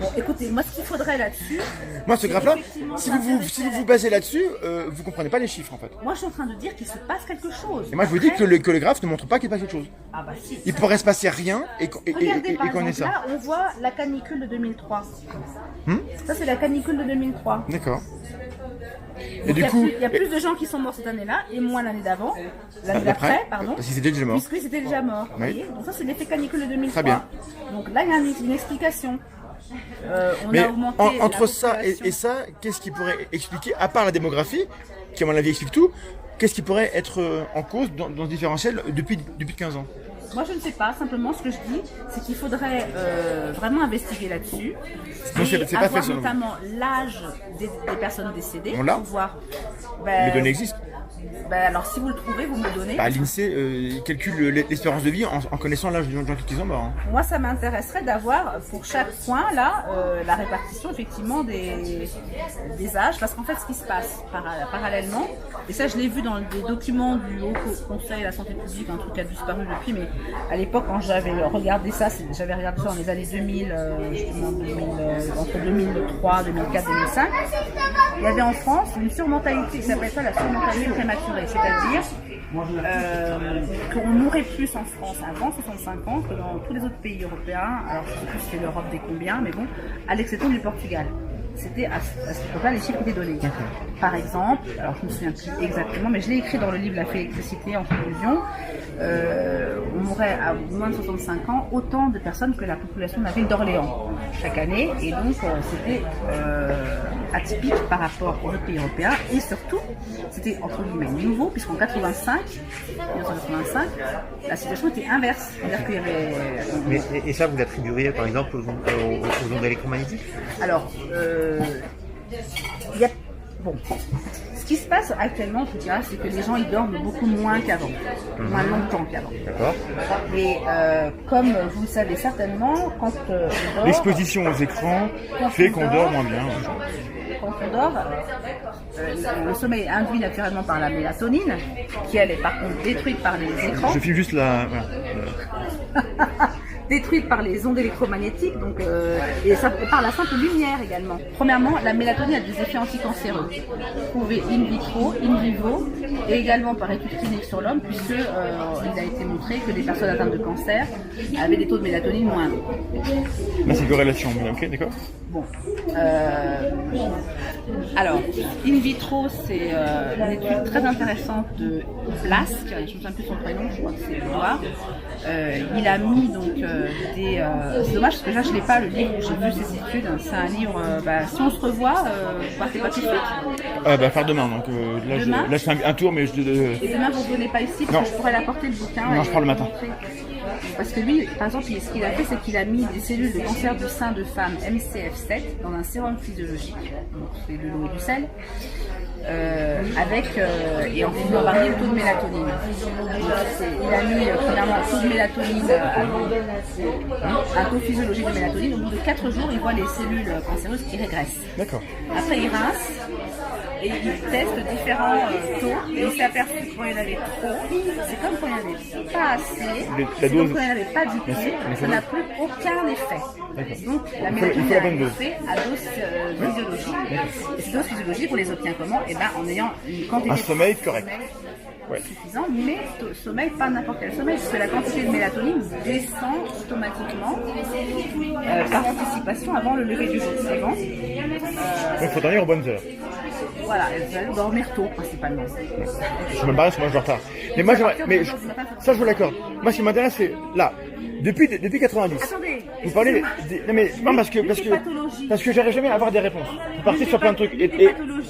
Bon, écoutez, moi, ce qu'il faudrait là-dessus... Moi, ce c'est graphe-là, effectivement si vous vous basez là-dessus, vous comprenez pas les chiffres en fait. Moi, je suis en train de dire qu'il se passe quelque chose. Et moi, je vous dis Après- que le graphe ne montre pas qu'il passe quelque chose. Ah bah si. Il pourrait se passer rien et Regardez, par qu'on ait exemple, ça. là, on voit la canicule de 2003. Ça, c'est la canicule de 2003. D'accord. Et Donc, du coup, il y a plus de gens qui sont morts cette année-là et moins l'année d'avant, l'année d'après, d'après, pardon. parce qu'ils étaient déjà morts. Puisqu'ils étaient déjà morts. vous Oui. voyez. Donc ça, c'est l'effet canicule de 2003. Très bien. Donc là, il y a une explication. On Mais a augmenté entre la ça population. et ça, qu'est-ce qui pourrait expliquer, à part la démographie, qui à mon avis explique tout, qu'est-ce qui pourrait être en cause dans ce différentiel depuis 15 ans? Moi, je ne sais pas. Simplement, ce que je dis, c'est qu'il faudrait vraiment investiguer là-dessus. Non, Et c'est pas fait, avoir selon vous. notamment l'âge des personnes décédées. On l'a pour voir. Les données existent. Alors, si vous le trouvez, vous me le donnez. Bah, l'INSEE calcule l'espérance de vie en connaissant l'âge des gens qui sont morts. Hein. Moi, ça m'intéresserait d'avoir pour chaque point là la répartition effectivement des âges, parce qu'en fait, ce qui se passe parallèlement, et ça, je l'ai vu dans des documents du Haut Conseil de la santé publique, un truc qui a disparu depuis, mais à l'époque, quand j'avais regardé ça, j'avais regardé ça dans les années 2000, justement, entre 2003, 2004, 2005. Il y avait en France une surmortalité, ça s'appelle ça la surmortalité prématurée, c'est-à-dire qu'on mourrait plus en France avant 65 ans que dans tous les autres pays européens. Alors je ne sais plus si c'est l'Europe des combien, mais bon, à l'exception du Portugal. c'était à cette époque-là les chiffres étaient donnés. Par exemple, alors je me souviens plus exactement, mais je l'ai écrit dans le livre La fée électricité en conclusion, on aurait à moins de 65 ans autant de personnes que la population de la ville d'Orléans chaque année, et donc c'était atypique par rapport aux autres pays européens, et surtout c'était entre guillemets nouveau, puisqu'en 1985, la situation était inverse. C'est-à-dire qu'il y avait... Et ça, vous l'attribueriez par exemple aux ondes électromagnétiques? Alors, il y a... Bon, ce qui se passe actuellement, en tout cas, c'est que les gens ils dorment beaucoup moins qu'avant, moins longtemps qu'avant. D'accord. Et comme vous le savez certainement, quand on dort... L'exposition aux écrans fait qu'on dort moins bien. Quand on dort, le sommeil est induit naturellement par la mélatonine, qui elle est par contre détruite par les écrans. Je filme juste la... Détruite par les ondes électromagnétiques, donc, et par la simple lumière également. Premièrement, la mélatonine a des effets anticancéreux, prouvés in vitro, in vivo, et également par études cliniques sur l'homme, puisque il a été montré que des personnes atteintes de cancer avaient des taux de mélatonine moindres. Là, c'est corrélation, ok, d'accord. Bon. Alors, in vitro, c'est une étude très intéressante de Blask, je ne me souviens plus son prénom, je crois que c'est Edouard. Il a mis donc c'est dommage parce que là je l'ai pas le livre où j'ai vu ces études. C'est un livre, si on se revoit, partez pas tout de suite. Faire demain, donc là, demain je fais un tour, mais je... Et demain vous ne venez pas ici parce que je pourrais l'apporter le bouquin. Non, je prends le matin. Parce que lui, par exemple, ce qu'il a fait, c'est qu'il a mis des cellules de cancer du sein de femmes MCF7 dans un sérum physiologique, donc c'est de l'eau et du sel, et en faisant varier le taux de mélatonine. Il a mis finalement un taux de mélatonine, un taux physiologique de mélatonine. Au bout de 4 jours, il voit les cellules cancéreuses qui régressent. D'accord. Après, il rince. Et il teste différents taux et il s'est aperçu que quand il y en avait trop, c'est comme quand il n'y en avait pas assez, c'est comme quand il n'y en avait pas du tout, ça n'a plus aucun effet. Donc la mélatonine a un effet à dose physiologique. Et cette dose physiologique, on les obtient comment? En ayant une quantité un sommeil correct. Suffisant, mais sommeil, pas n'importe quel sommeil, parce que la quantité de mélatonine descend automatiquement par anticipation avant le lever du jour suivant. Donc il faut dormir aux bonnes heures. Voilà, elle va dormir tôt principalement. Je me barre, parce que moi je dors tard. Mais moi, ça je vous l'accorde. Moi ce qui m'intéresse c'est là, depuis 90. Attendez, vous parlez non parce que j'arrive jamais à avoir des réponses. Vous partez sur plein de trucs.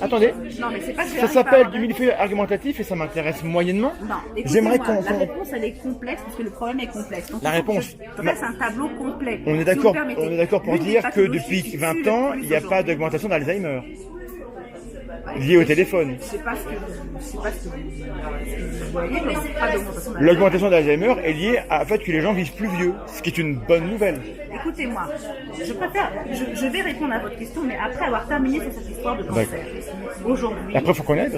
Attendez, non, mais c'est pas ça s'appelle du millefeuille argumentatif et ça m'intéresse moyennement. Non, j'aimerais la réponse elle est complexe parce que le problème est complexe. Donc, la réponse. C'est un tableau complet. On est d'accord pour dire que depuis 20 ans il n'y a pas d'augmentation d'Alzheimer. Lié au téléphone. Je sais pas ce que vous voyez, mais c'est pas d'augmentation d'Alzheimer. L'augmentation d'Alzheimer est liée au fait que les gens vivent plus vieux, ce qui est une bonne nouvelle. Écoutez-moi, je vais répondre à votre question, mais après avoir terminé sur cette histoire de cancer. Aujourd'hui, après, il faut connaître.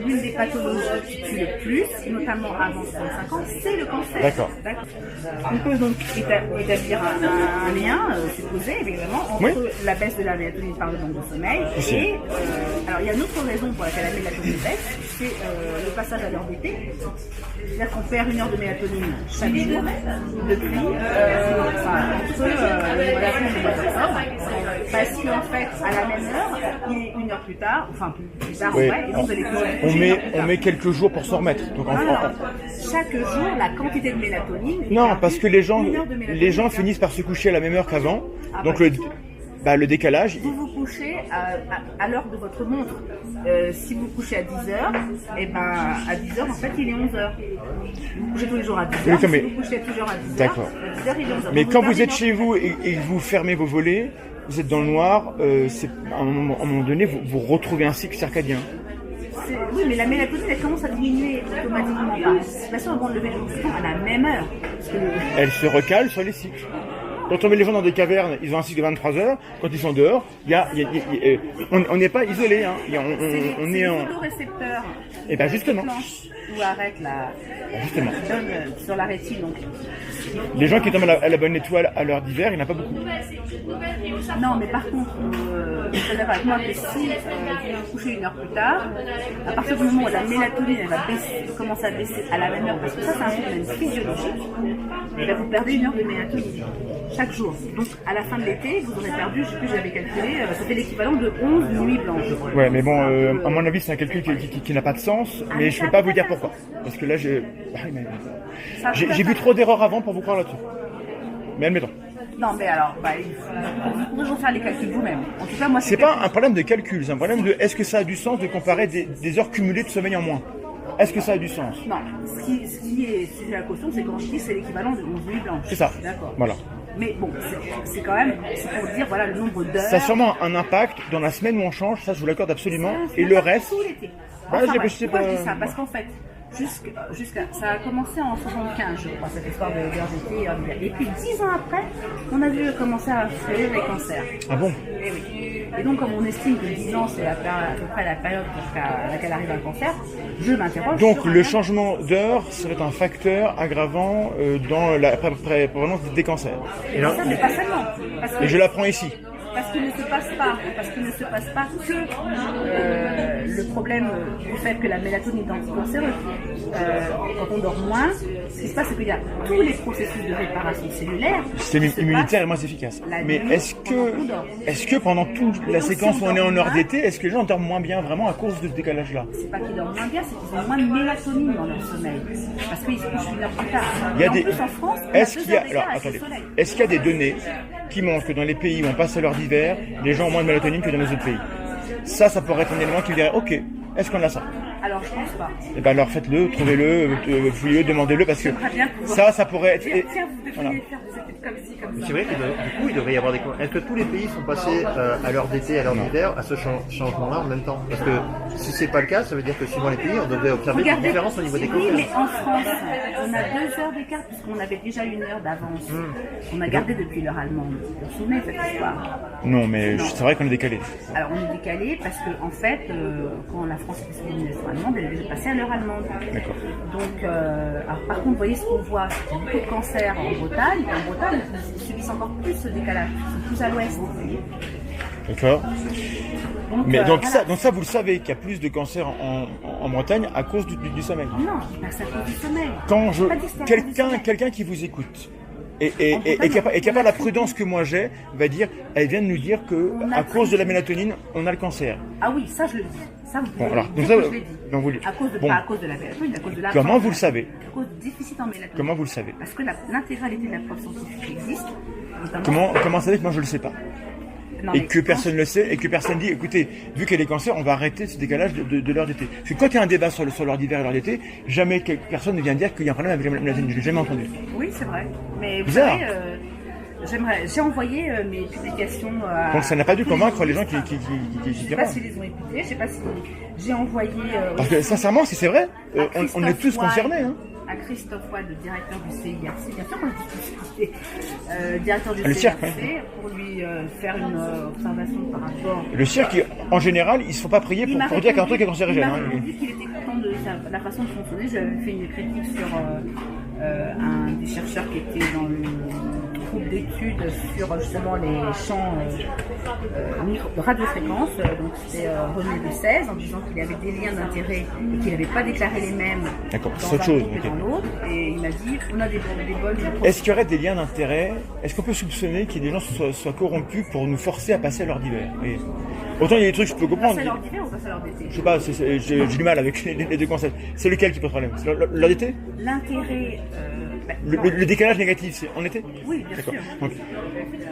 L'une des pathologies qui tue le plus, notamment avant 65 ans, c'est le cancer. D'accord. On peut donc établir un lien supposé, évidemment, entre la baisse de la mélatonine par le manque de sommeil et... alors, il y a une autre raison pour laquelle la mélatonine baisse, c'est le passage à l'heure d'été. C'est-à-dire qu'on perd 1 heure de mélatonine chaque jour depuis entre le mois d'avril et le mois d'octobre. Parce qu'en fait, à la même heure, il est 1 heure plus tard, enfin plus tard en vrai, et donc vous allez on met quelques jours pour s'en remettre. Donc, chaque jour, la quantité de mélatonine... Non, parce que les gens finissent par se coucher à la même heure qu'avant. Donc le décalage... Vous vous couchez à l'heure de votre montre. Si vous couchez à 10h, à 10h, en fait, il est 11h. Vous couchez tous les jours à 10h. Si vous couchez toujours à 10h, d'accord. À 10h, il est 11h. Mais quand vous êtes chez vous et que vous fermez vos volets, vous êtes dans le noir, à un moment donné, vous retrouvez un cycle circadien. Oui, mais la mélatonine, elle commence à diminuer automatiquement. Par anticipation avant de lever le jour à la même heure. Elle se recale sur les cycles. Quand on met les gens dans des cavernes, ils ont un cycle de 23 heures. Quand ils sont dehors, on n'est pas isolé. Hein. On est en photorécepteurs. Et bien justement. Ou arrête justement. Sur la rétine. Donc. Les gens qui tombent à la bonne étoile à l'heure d'hiver, il n'y en a pas beaucoup. Non, mais par contre, vous êtes d'accord avec moi que si vous vous couchez 1 heure plus tard, à partir du moment où la mélatonine elle va commencer à baisser à la même heure, parce que ça c'est un phénomène physiologique, vous perdez 1 heure de mélatonine chaque jour. Donc à la fin de l'été, vous aurez perdu, je sais plus, j'avais calculé, ça fait l'équivalent de 11 nuits blanches. Ouais, mais bon, à mon avis, c'est un calcul qui n'a pas de sens, mais je ne peux pas vous dire pourquoi. Parce que là, j'ai vu trop d'erreurs avant pour vous croire là-dessus. Mais admettons. Non, mais alors, vous pouvez refaire les calculs vous-même. En tout cas, moi, c'est pas un problème de calcul, c'est un problème de est-ce que ça a du sens de comparer des heures cumulées de sommeil en moins. Est-ce que ça a du sens? Non, ce qui est sujet à caution, c'est quand je dis c'est l'équivalent de 11 nuits blanches. C'est ça. D'accord. Voilà. Mais bon, c'est quand même, c'est pour dire, voilà, le nombre d'heures. Ça a sûrement un impact dans la semaine où on change, ça je vous l'accorde absolument. Et le reste. Tout l'été. Bah, Enfin, je sais pourquoi pas. je dis ça? Parce qu'en fait, ça a commencé en 75, je crois, cette histoire de d'heures d'été et heures d'hiver. Et puis 10 ans après, on a vu commencer à fleurir les cancers. Ah bon? Et oui. Et donc, comme on estime que 10 ans, c'est à peu près la période à laquelle arrive un cancer, je m'interroge. Donc, le changement d'heure serait un facteur aggravant dans la prévalence des cancers. Et ça, mais pas seulement. Et je l'apprends ici. Parce qu'il ne se passe pas que le problème du fait que la mélatonine est anticancéreuse. Quand on dort moins, ce qui se passe, c'est qu'il y a tous les processus de réparation cellulaire. Le système immunitaire est moins efficace. Mais est-ce que pendant toute la séquence où on est en heure d'été, est-ce que les gens dorment moins bien vraiment à cause de ce décalage-là? C'est pas qu'ils dorment moins bien, c'est qu'ils ont moins de mélatonine dans leur sommeil. Parce qu'ils se couchent une heure plus tard. Il y a en plus, en France, est-ce qu'il y a des données qui montrent que dans les pays où on passe à l'heure d'hiver, les gens ont moins de mélatonine que dans les autres pays? Ça pourrait être un élément qui dirait, ok, est-ce qu'on a ça? Alors je pense pas. Et ben alors faites-le, trouvez-le, fouillez-le, demandez-le, parce que ça pourrait être... Tiens, vous devriez faire des études comme ci, comme ça. C'est vrai que du coup, il devrait y avoir des... Est-ce que tous les pays sont passés à l'heure d'été, à l'heure d'hiver, à ce changement-là en même temps? Parce que si c'est pas le cas, ça veut dire que suivant les pays, on devrait observer des différences au niveau des cancers. Oui, mais en France, on a 2 heures d'écart, puisqu'on avait déjà 1 heure d'avance. On a gardé depuis l'heure allemande. Vous vous souvenez de cette histoire? Non, mais c'est vrai qu'on est décalé. Alors on est décalé parce que en fait, quand la France était sous l'union allemande, elle est déjà passée à l'heure allemande. D'accord. Donc, alors, par contre, vous voyez ce qu'on voit, c'est qu'il y a beaucoup de cancers en Bretagne. En Bretagne, ils subissent encore plus ce décalage. Ils sont plus à l'ouest, vous voyez. D'accord. Mais donc voilà. ça, vous le savez, qu'il y a plus de cancers en Bretagne à cause du sommeil. Non, c'est à cause du sommeil. Quand quelqu'un qui vous écoute et qui a pas la prudence que moi j'ai, va dire, elle vient de nous dire que à cause de la mélatonine, on a le cancer. Ah oui, ça je le dis. Ça vous Bon, alors, dire donc ça, que je l'ai dit. donc vous Pas à cause de la mélatonine, à cause de la. Comment vous le savez? À cause du déficit en mélatonine. Comment vous le savez? Parce que l'intégralité de la preuve scientifique existe. Notamment... Comment savez que moi je le sais pas? Non, et que personne ne le sait, et que personne dit, écoutez, vu qu'il y a des cancers, on va arrêter ce décalage de l'heure d'été. Parce que quand il y a un débat sur l'heure d'hiver et l'heure d'été, jamais personne ne vient dire qu'il y a un problème avec la mélatonine. Je l'ai jamais entendu. Oui, c'est vrai. Mais vous bizarre. savez, j'ai envoyé mes publications à... Donc ça n'a pas dû convaincre les gens qui Je sais pas s'ils les ont écoutés, je sais pas si... J'ai envoyé... Parce que sincèrement, si c'est vrai, on est tous concernés. Hein. À Christophe Watt, le directeur du CIRC, bien sûr qu'on a discuté, directeur du le CIRC, CIRC, pour lui faire une observation par rapport... Le CIRC, en général, ils ne se font pas prier pour dire qu'il y a un truc qui est cancérigène. Il m'a répondu qu'il était content de la façon de fonctionner. J'avais fait une critique sur un des chercheurs qui était dans le groupe d'études sur justement les champs de radiofréquence. Donc c'était René de 16 en disant qu'il y avait des liens d'intérêt et qu'il n'avait pas déclaré les mêmes D'accord, dans c'est autre un chose. groupe et Okay. dans l'autre. Et il m'a dit on a des bonnes... Est-ce qu'il y aurait des liens d'intérêt? Est-ce qu'on peut soupçonner qu'il y ait des gens qui soient corrompus pour nous forcer à passer à l'heure d'hiver? Et autant il y a des trucs que je peux comprendre. Passer à l'heure d'hiver ou passer à l'heure d'été? Je sais pas, j'ai du mal avec les deux concepts. C'est lequel qui pose problème? C'est l'heure d'été? L'intérêt... Le décalage négatif, c'est en été? Oui, bien sûr. Okay.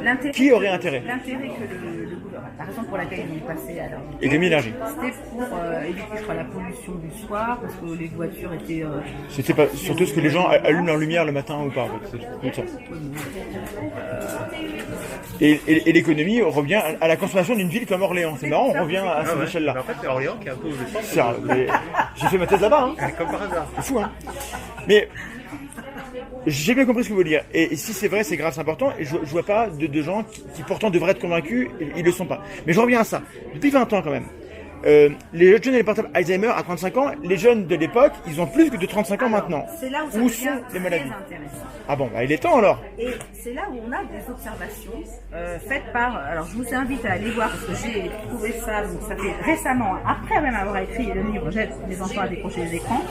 L'intérêt Qui aurait intérêt? L'intérêt que le gouvernement, la raison pour laquelle ils ont passé à l'heure d'été, Économie d'énergie. c'était pour éviter, je crois, la pollution du soir, parce que les voitures étaient... C'était pas surtout ce que les gens allument leur lumière le matin ou pas, en fait. C'est tout ça. Et l'économie revient à la consommation d'une ville comme Orléans. C'est marrant, on revient à cette échelle-là. En fait, c'est Orléans qui est un peu le centre. C'est ça, mais j'ai fait ma thèse là-bas, hein. Comme par hasard. C'est fou, hein. Mais j'ai bien compris ce que vous voulez dire. Et si c'est vrai, c'est grave, c'est important. Et je vois pas de gens qui pourtant devraient être convaincus, ils le sont pas. Mais je reviens à ça. Depuis 20 ans quand même, les jeunes et les portables Alzheimer à 35 ans, les jeunes de l'époque, ils ont plus que de 35 ans maintenant. C'est là où ça Où devient sont les très maladies? intéressant. Ah bon, bah il est temps alors. Et c'est là où on a des observations faites par... Alors je vous invite à aller voir parce que j'ai trouvé ça, donc ça fait récemment, après même avoir écrit le livre J'aide les enfants à décrocher les écrans.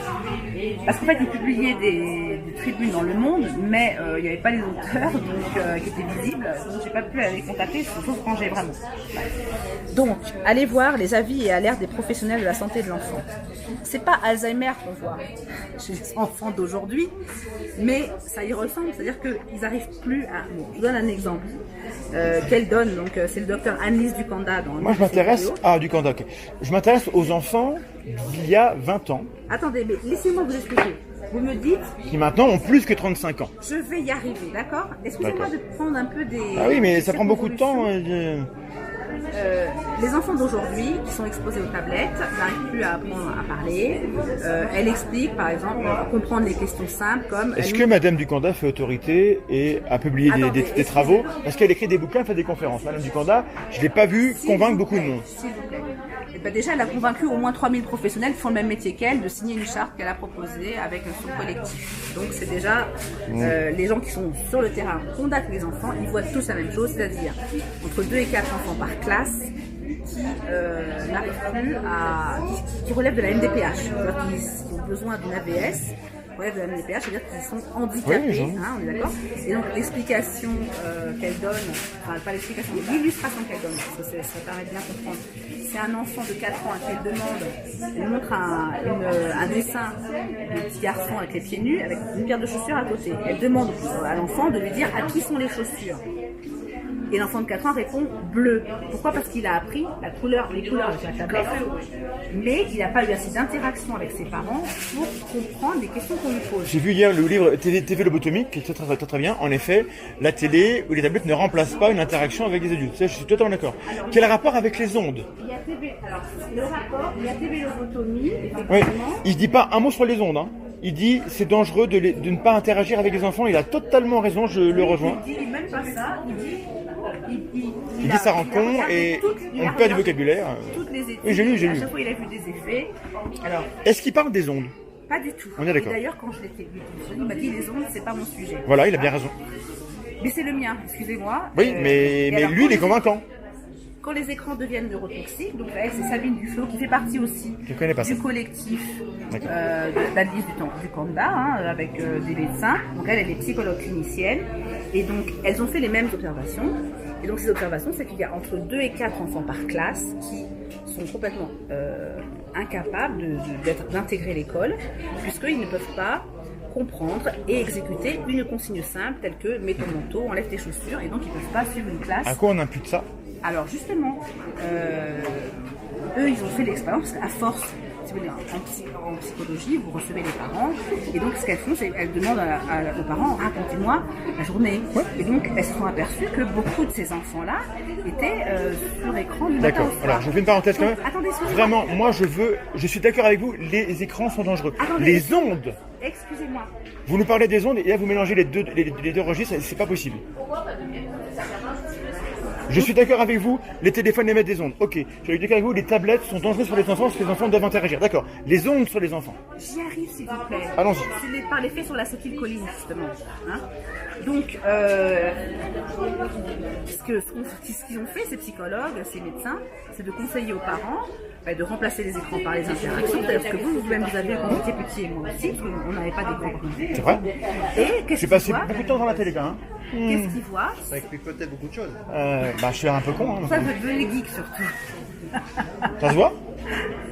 Parce qu'en fait ils publiaient des tribunes dans Le Monde, mais il n'y avait pas les auteurs donc, qui étaient visibles, donc j'ai pas pu les contacter, sauf quand j'ai vraiment. Donc, allez voir les avis et alertes des professionnels de la santé de l'enfant. C'est pas Alzheimer qu'on voit chez les enfants d'aujourd'hui, mais ça y ressemble, c'est-à-dire qu'ils n'arrivent plus à... Bon, je vous donne un exemple qu'elle donne, donc c'est le docteur Annelise Ducanda dans... Moi je m'intéresse... Ah, du Canada, ok. Je m'intéresse aux enfants d'il y a 20 ans, Attendez, mais laissez-moi vous expliquer. Vous me dites, qui maintenant ont plus que 35 ans. je vais y arriver, d'accord? Excusez-moi D'accord. de prendre un peu des... Ah oui, mais ça prend beaucoup de temps. circonvolutions. Les enfants d'aujourd'hui qui sont exposés aux tablettes n'arrivent plus à apprendre à parler. Elle explique, par exemple, à comprendre les questions simples comme... Est-ce que Madame Ducanda fait autorité et a publié des travaux? Parce qu'elle écrit des bouquins, elle fait des conférences. Madame Ducanda, je ne l'ai pas vue convaincre beaucoup de monde. S'il vous plaît. Et ben déjà, elle a convaincu au moins 3000 professionnels qui font le même métier qu'elle de signer une charte qu'elle a proposée avec son collectif. Donc c'est déjà les gens qui sont sur le terrain contactent les enfants, ils voient tous la même chose, c'est-à-dire entre 2 et 4 enfants par classe qui n'arrivent plus à... qui relèvent de la MDPH, c'est-à-dire qui ont besoin d'une AVS. Relève de la MDPH, c'est-à-dire qu'ils sont handicapés, Oui, hein, on est d'accord. Et donc l'explication qu'elle donne, enfin pas l'explication, mais l'illustration qu'elle donne, parce que ça permet de bien comprendre. C'est un enfant de 4 ans à qui elle demande, elle montre un dessin de petit garçon avec les pieds nus, avec une paire de chaussures à côté. Elle demande à l'enfant de lui dire à qui sont les chaussures. Et l'enfant de 4 ans répond bleu. Pourquoi? Parce qu'il a appris les couleurs avec la tablette, mais il n'a pas eu assez d'interaction avec ses parents pour comprendre les questions qu'on lui pose. J'ai vu hier le livre TV Lobotomie, qui est très bien. En effet, la télé ou les tablettes ne remplacent pas une interaction avec les adultes. Ça, je suis totalement d'accord. Quel rapport avec les ondes? Il y a TV, alors le rapport, il y a TV Lobotomie, Oui, effectivement. il ne dit pas un mot sur les ondes. Hein. Il dit c'est dangereux de ne pas interagir avec les enfants. Il a totalement raison, je le rejoins. Il dit même pas ça, il dit... Il dit ça rend con et on perd du vocabulaire. Toutes les études, Oui, j'ai lu. à chaque fois il a vu des effets. Alors, Est-ce qu'il parle des ondes? pas du tout. On est d'accord. Et d'ailleurs, quand je l'étais vu, il m'a dit les ondes, c'est pas mon sujet. Voilà, il a bien raison. Mais c'est le mien, excusez-moi. Oui, Et mais alors, lui, il est convaincant. Quand les écrans deviennent neurotoxiques, donc elle, c'est Sabine Duflo qui fait partie aussi Je connais pas ça. du collectif D'accord. d'Annelise Ducanda, hein, avec des médecins. Donc elle est psychologue clinicienne. Et donc, elles ont fait les mêmes observations. Et donc, ces observations, c'est qu'il y a entre 2 et 4 enfants par classe qui sont complètement incapables d'intégrer l'école, puisqu'ils ne peuvent pas comprendre et exécuter une consigne simple telle que mets ton manteau, enlève tes chaussures, et donc ils ne peuvent pas suivre une classe. À quoi on impute ça? Alors justement, eux, ils ont fait l'expérience à force. Si vous voulez, en psychologie, vous recevez les parents, et donc ce qu'elles font, c'est qu'elles demandent aux parents, racontez-moi la journée. Ouais. Et donc elles se sont aperçues que beaucoup de ces enfants-là étaient sur écran du matin D'accord. au soir. Alors je fais une parenthèse quand même. Attendez, excusez-moi. Vraiment, moi je suis d'accord avec vous, les écrans sont dangereux. Attendez. Les ondes, Excusez-moi. vous nous parlez des ondes et là vous mélangez les deux registres, c'est pas possible. Je suis d'accord avec vous, les téléphones émettent des ondes. Ok, je suis d'accord avec vous, les tablettes sont dangereuses pour les enfants parce que les enfants doivent interagir. D'accord. Les ondes sur les enfants. J'y arrive, s'il vous plaît. Allons-y. C'est par l'effet sur l'acétylcholine, justement. Hein, donc, ce qu'ils ont fait, ces psychologues, ces médecins, c'est de conseiller aux parents de remplacer les écrans par les interactions. C'est-à-dire que vous-même, vous avez quand vous étiez petit et moi aussi, parce qu'on n'avait pas d'écran. C'est vrai. Et qu'est-ce J'ai qu'ils passé voient beaucoup de temps dans la télé quand même. Qu'est-ce qu'ils voient? Ça explique peut-être beaucoup de choses. Je suis un peu con. Hein, Ça veut devenir geek, surtout. ça se voit?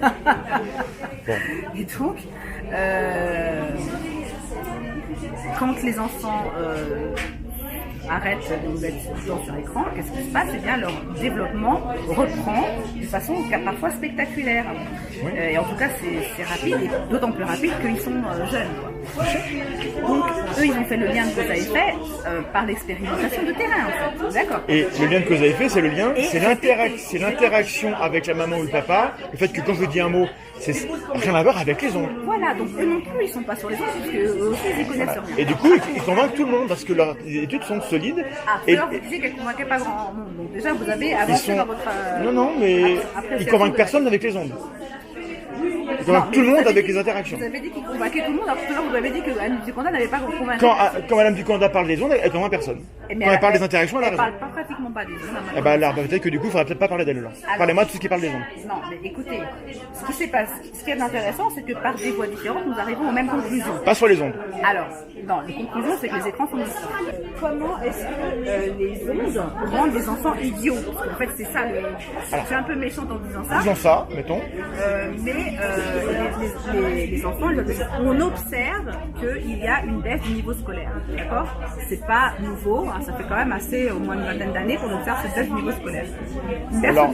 Bon. Et donc, quand les enfants arrêtent de nous être tout le temps sur l'écran, qu'est-ce qui se passe? Eh bien, leur développement reprend de façon parfois spectaculaire. Oui. Et en tout cas, c'est rapide, et d'autant plus rapide qu'ils sont jeunes. Quoi. Donc, eux, ils ont fait le lien de cause à effet par l'expérimentation de terrain, en fait. D'accord. Et le lien de cause à effet, c'est le lien, Et- c'est l'interaction avec la maman ou le papa. Le fait que quand je dis un mot, C'est rien à voir avec les ondes. Voilà, donc eux non plus, ils sont pas sur les ondes, parce qu'eux aussi, ils connaissent rien. Et du coup, ils convainquent tout le monde parce que leurs études sont solides. Après, vous disiez qu'elles ne convainquaient pas grand monde. Donc déjà, vous avez avancé dans votre... Non, mais ils convainquent personne avec les ondes. Ils convainquent tout le monde avec les interactions. Vous avez dit qu'ils convainquaient tout le monde, alors tout à l'heure, vous avez dit que Anne Duconda n'avait pas convaincu. Quand Madame Duconda parle des ondes, elle convainc personne. Quand elle parle des interactions, elle a raison. Elle parle pratiquement pas des ondes. Eh ben alors, peut-être que du coup, il faudrait peut-être pas parler d'elle là. Parlez-moi de tout ce qui parle des ondes. Non, mais écoutez, ce qui est intéressant, c'est que par des voies différentes, nous arrivons aux mêmes conclusions. Pas sur les ondes. Alors, non, les conclusions, c'est que les écrans sont nocifs. Comment est-ce que les ondes rendent les enfants idiots? Parce qu'en fait, c'est ça, je suis un peu méchante en disant ça. Disons ça, mettons. Mais les enfants, on observe qu'il y a une baisse du niveau scolaire. D'accord? C'est pas nouveau, hein, ça fait quand même au moins une vingtaine d'années qu'on observe cette baisse du niveau scolaire. Alors,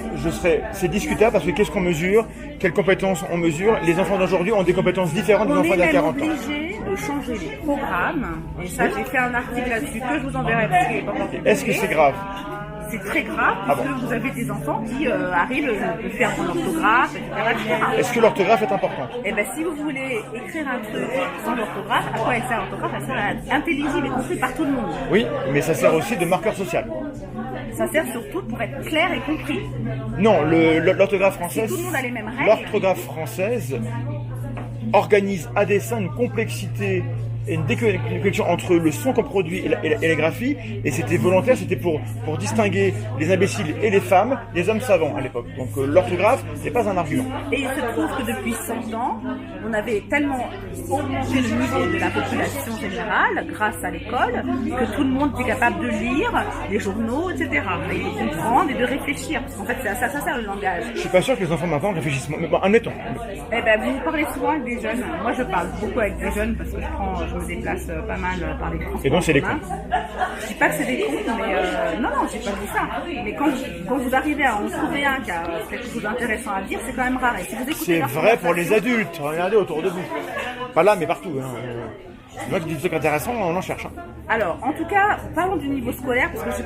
c'est discutable parce que qu'est-ce qu'on mesure? Quelles compétences on mesure? Les enfants d'aujourd'hui ont des compétences différentes des enfants d'il y a 40 ans. On est obligé de changer les programmes, et ça, j'ai fait un article là-dessus que je vous enverrai parce qu'il n'est pas encore publié. Est-ce que c'est grave? C'est très grave parce que vous avez des enfants qui arrivent à faire son orthographe, etc. Est-ce que l'orthographe est importante? Eh bien, si vous voulez écrire un truc sans l'orthographe, à quoi elle sert l'orthographe? Elle sert à être intelligible et compris par tout le monde. Oui, mais ça sert aussi de marqueur social. Ça sert surtout pour être clair et compris. Non, l'orthographe française. Si tout le monde a les mêmes règles. L'orthographe française organise à dessein une complexité et une déconnexion entre le son qu'on produit et la graphie, et c'était volontaire, c'était pour distinguer les imbéciles et les femmes, les hommes savants à l'époque. Donc l'orthographe, c'est pas un argument. Et il se trouve que depuis 100 ans, on avait tellement augmenté le niveau de la population générale grâce à l'école que tout le monde était capable de lire les journaux, etc. Et de comprendre et de réfléchir. Parce qu'en fait, ça sert le langage. Je suis pas sûr que les enfants maintenant réfléchissent. Mais bon, admettons. Eh ben, vous parlez souvent avec des jeunes. Moi, je parle beaucoup avec des jeunes parce que je me déplace pas mal par les transports. Et donc, c'est des cons. Je dis pas que c'est des cons, mais non, j'ai pas dit ça. Mais quand vous arrivez à en trouver un qui a quelque chose d'intéressant à dire, c'est quand même rare. Et si vous écoutez c'est vrai pour les adultes. Regardez autour de vous. Pas là, mais partout. Hein. Moi qui dis des trucs intéressants, on en cherche. Hein. Alors, en tout cas, parlons du niveau scolaire, parce que je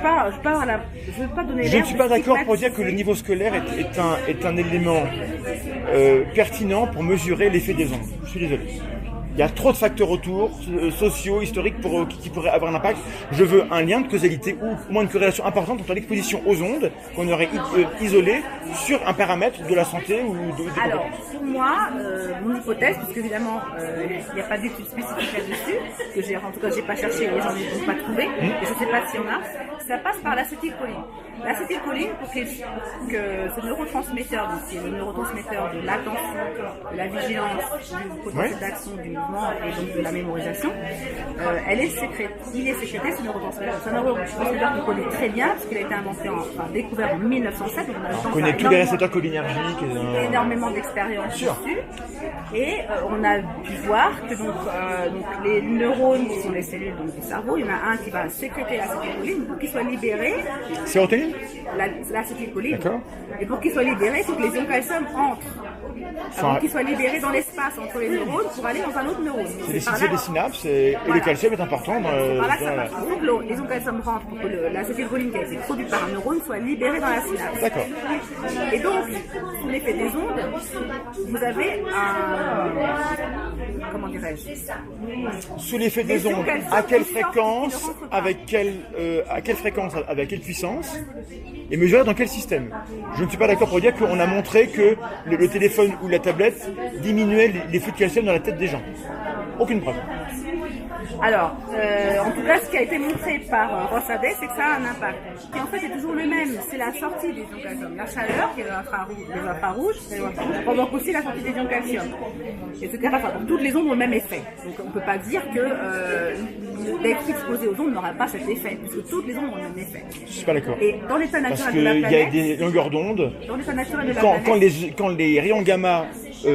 veux pas donner. Je ne suis pas d'accord pour dire que le niveau scolaire est un élément pertinent pour mesurer l'effet des ondes. Je suis désolé. Il y a trop de facteurs autour, sociaux, historiques, qui pourraient avoir un impact. Je veux un lien de causalité ou au moins une corrélation importante entre l'exposition aux ondes qu'on aurait isolée sur un paramètre de la santé ou de Alors, pour moi, mon hypothèse, parce qu'évidemment, il n'y a pas d'études spécifiques là-dessus, que j'ai pas cherché, les gens ne l'ont pas trouvé, et je ne sais pas s'il y en a, ça passe par l'acétylcholine. L'acétylcholine, pour que ce neurotransmetteur, donc qui est le neurotransmetteur de l'attention, de la vigilance, du potentiel d'action, du mouvement et donc de la mémorisation, il est sécrété, ce neurotransmetteur. C'est un neurotransmetteur qu'on connaît très bien, parce qu'il a été découvert en 1907. On connaît tous les récepteurs cholinergiques. Énormément d'expérience dessus. Et on a pu voir que donc, les neurones qui sont les cellules donc, du cerveau, il y en a un qui va sécréter l'acétylcholine pour qu'il soit libéré. Sérotonine? L'acétylcholine. D'accord. Et pour qu'il soit libéré, il faut que les ions calcium entrent. Avant qu'il soit libéré dans l'espace entre les neurones pour aller dans un autre neurone. C'est des synapses et le calcium est important dans il faut que les ions calcium rentrent pour que l'acétylcholine qui a été produite par un neurone soit libérée dans la synapse. D'accord. Et donc, sous l'effet des ondes, vous avez comment dirais-je? Sous l'effet des ondes, à quelle fréquence, avec quelle puissance, et mesurer dans quel système? Je ne suis pas d'accord pour dire qu'on a montré que le téléphone ou la tablette diminuait les flux de calcium dans la tête des gens. Aucune preuve. Alors, en tout cas, ce qui a été montré par Rossadet, c'est que ça a un impact. Et en fait, c'est toujours le même. C'est la sortie des ions calcium. La chaleur, qui est les infrarouges, provoque aussi la sortie des ions calcium. Etc. Donc, toutes les ondes ont le même effet. Donc, on ne peut pas dire que d'être exposé aux ondes n'aura pas cet effet, puisque toutes les ondes ont le même effet. Je suis pas d'accord. Et dans l'état naturel de la planète, parce qu'il y a des longueurs d'onde. Dans l'état naturel de la planète, quand les rayons gamma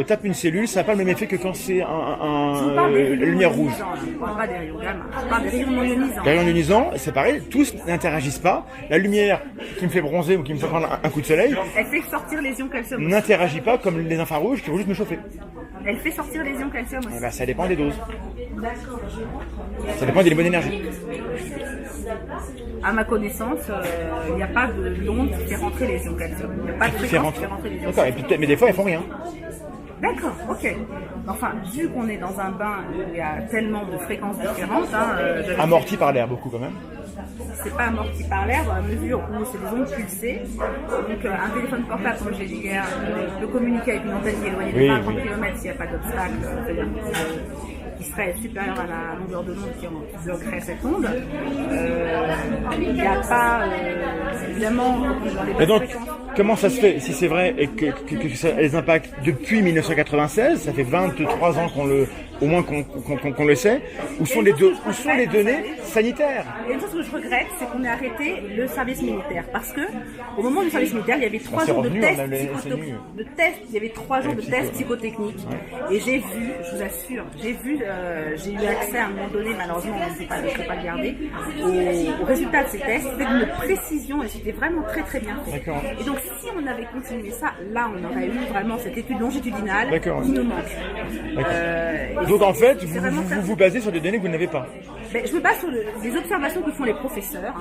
tapent une cellule, ça n'a pas le même effet que quand c'est la lumière rouge. Je ne parle pas des rayons gamma, je parle des rayons non ionisants. Les rayons ionisants, c'est pareil, tous n'interagissent pas. La lumière qui me fait bronzer ou qui me fait prendre un coup de soleil, elle fait sortir les ions calcium. N'interagit pas comme les infrarouges qui vont juste me chauffer. Elle fait sortir les ions calcium aussi. Eh ben, ça dépend des doses. Ça dépend des bonnes énergies. À ma connaissance, il n'y a pas d'onde qui fait rentrer les ions calcium. Il n'y a pas de fréquence qui fait rentrer les ions calcium. D'accord, mais des fois, elles font rien. D'accord, ok. Enfin, vu qu'on est dans un bain où il y a tellement de fréquences différentes, Amorti par l'air beaucoup quand même. c'est pas amorti par l'air dans la mesure où c'est des ondes pulsées. Donc un téléphone portable, comme je l'ai dit hier, peut communiquer avec une antenne qui est éloignée de 20 km s'il n'y a pas d'obstacle, c'est-à-dire qui serait supérieure à la longueur de l'onde qui bloquerait cette onde. Il n'y a pas, évidemment, dans les Et donc, fréquences. comment ça se fait, si c'est vrai, et que ça a des impacts depuis 1996, ça fait 23 ans au moins qu'on le sait, où sont les données sanitaires? Et une chose que je regrette, c'est qu'on ait arrêté le service militaire. Parce que, au moment du service militaire, il y avait 3 jours de tests, il y avait 3 jours de tests psychotechniques. Et j'ai vu, je vous assure, j'ai eu accès à un moment donné, malheureusement, on ne peut pas le garder, au résultat de ces tests. C'était d'une précision et c'était vraiment très très bien fait. D'accord. Et donc, si on avait continué ça, là, on aurait eu vraiment cette étude longitudinale qui nous manque. Donc en fait, vous vous basez sur des données que vous n'avez pas. Je me base sur les observations que font les professeurs.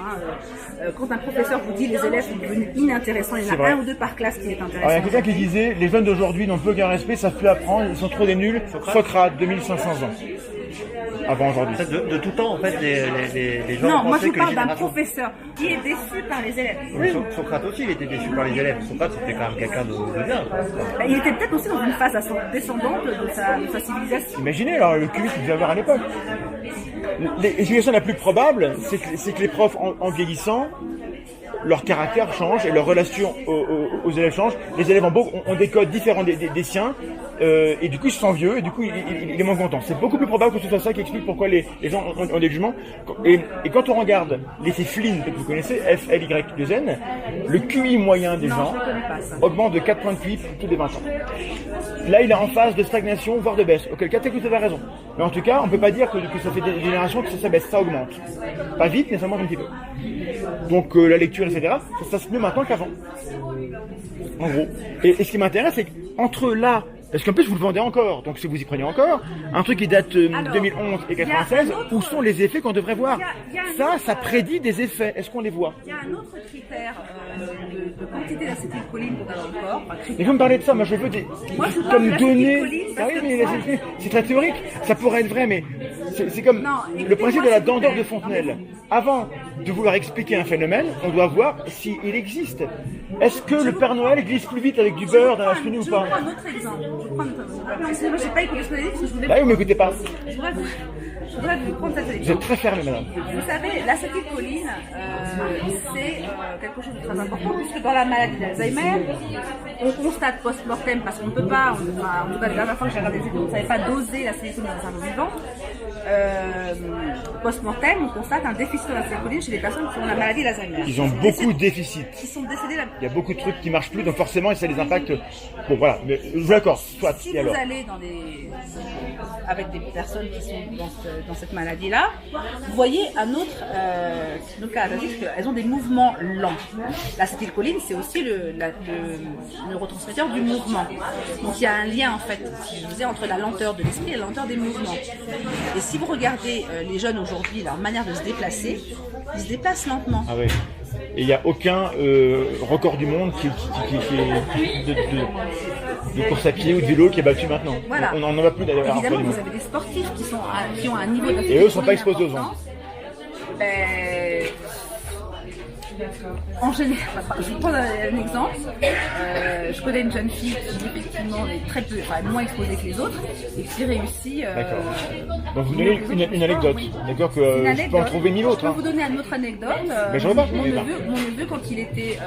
Quand un professeur vous dit les élèves sont devenus inintéressants, il y en a un ou deux par classe qui est intéressant. Alors, il y a quelqu'un qui disait les jeunes d'aujourd'hui n'ont plus aucun respect, ne savent plus apprendre, ils sont trop des nuls. Socrate, 2500 ans. Avant aujourd'hui. De tout temps, en fait, les gens. Non, moi je pensaient vous que parle les d'un générations- professeur qui est déçu par les élèves. Oui. Socrate aussi, il était déçu par les élèves. Socrate, c'était quand même quelqu'un de bien. Quoi. Il était peut-être aussi dans une phase descendante de sa civilisation. Imaginez alors le QI qu'il devait avoir à l'époque. L'explication la plus probable, c'est que les profs, en vieillissant, leur caractère change et leur relation aux élèves change. Les élèves ont des codes différents des siens, et du coup ils se sentent vieux et du coup ils est moins contents. C'est beaucoup plus probable que ce soit ça qui explique pourquoi les gens ont des jugements. Et quand on regarde l'effet Flynn que vous connaissez, FLY2N, le QI moyen des gens augmente de 4 points de QI tous les 20 ans. Là il est en phase de stagnation voire de baisse. Auquel cas peut-être que vous avez raison. Mais en tout cas on peut pas dire que ça fait des générations que ça baisse, ça augmente. Pas vite mais ça augmente un petit peu. Donc la lecture etc. Ça se met maintenant qu'avant. En gros. Et ce qui m'intéresse, c'est qu'entre là, parce qu'en plus vous le vendez encore, donc si vous y prenez encore, un truc qui date 2011 et 96, où sont les effets qu'on devrait voir? Ça prédit des effets. Est-ce qu'on les voit? Il y a un autre critère de quantité d'acétylcholine qu'on a dans le corps. Mais vous me parlez de ça, moi je veux des comme données. Ah oui, mais c'est très théorique. Ça pourrait être vrai, mais c'est comme le principe de la dentelle de Fontenelle. Avant de vouloir expliquer un phénomène, on doit voir s'il existe. Est-ce que le Père Noël glisse plus vite avec du beurre dans la cheminée ou pas? Je prends un autre exemple. Moi, j'ai pas écouté ce que vous avez dit parce que je voulais. Là, vous m'écoutez pas. Je voudrais vous prendre cette Vous exemple. êtes très fermé, madame. Vous savez, l'acétylcholine, c'est quelque chose de très important puisque dans la maladie d'Alzheimer, on constate post-mortem parce qu'on ne peut pas, en tout cas la dernière fois que j'ai regardé les études, on ne savait pas doser l'acétylcholine dans un cerveau vivant. Post-mortem, on constate un déficit d'acétylcholine chez les personnes qui ont la maladie d'Alzheimer. Ils ont beaucoup de déficits. Qui sont décédés Il y a beaucoup de trucs qui marchent plus, donc forcément, ça les impacte. Bon, voilà. Mais je vous l'accorde. Soit. Si Et vous alors allez avec des personnes qui sont dans cette maladie-là, vous voyez un autre caractéristique, elles ont des mouvements lents. L'acétylcholine, c'est aussi le neurotransmetteur du mouvement. Donc il y a un lien en fait, si je vous dis, entre la lenteur de l'esprit et la lenteur des mouvements. Et si vous regardez les jeunes aujourd'hui, leur manière de se déplacer, ils se déplacent lentement. Ah oui. Et il n'y a aucun record du monde qui de course à pied ou de vélo qui est battu maintenant. Voilà. On n'en va plus d'ailleurs. Évidemment, vous avez des sportifs qui ont un niveau d'activité. Et eux ne sont pas exposés aux ondes. En général, je vais prendre un exemple. Je connais une jeune fille qui effectivement est très peu, moins exposée que les autres et qui réussit. D'accord. Donc vous donnez une anecdote. D'accord que je peux en trouver mille autres. Je peux vous donner une autre anecdote. Mais je remarque. Mon neveu, quand il était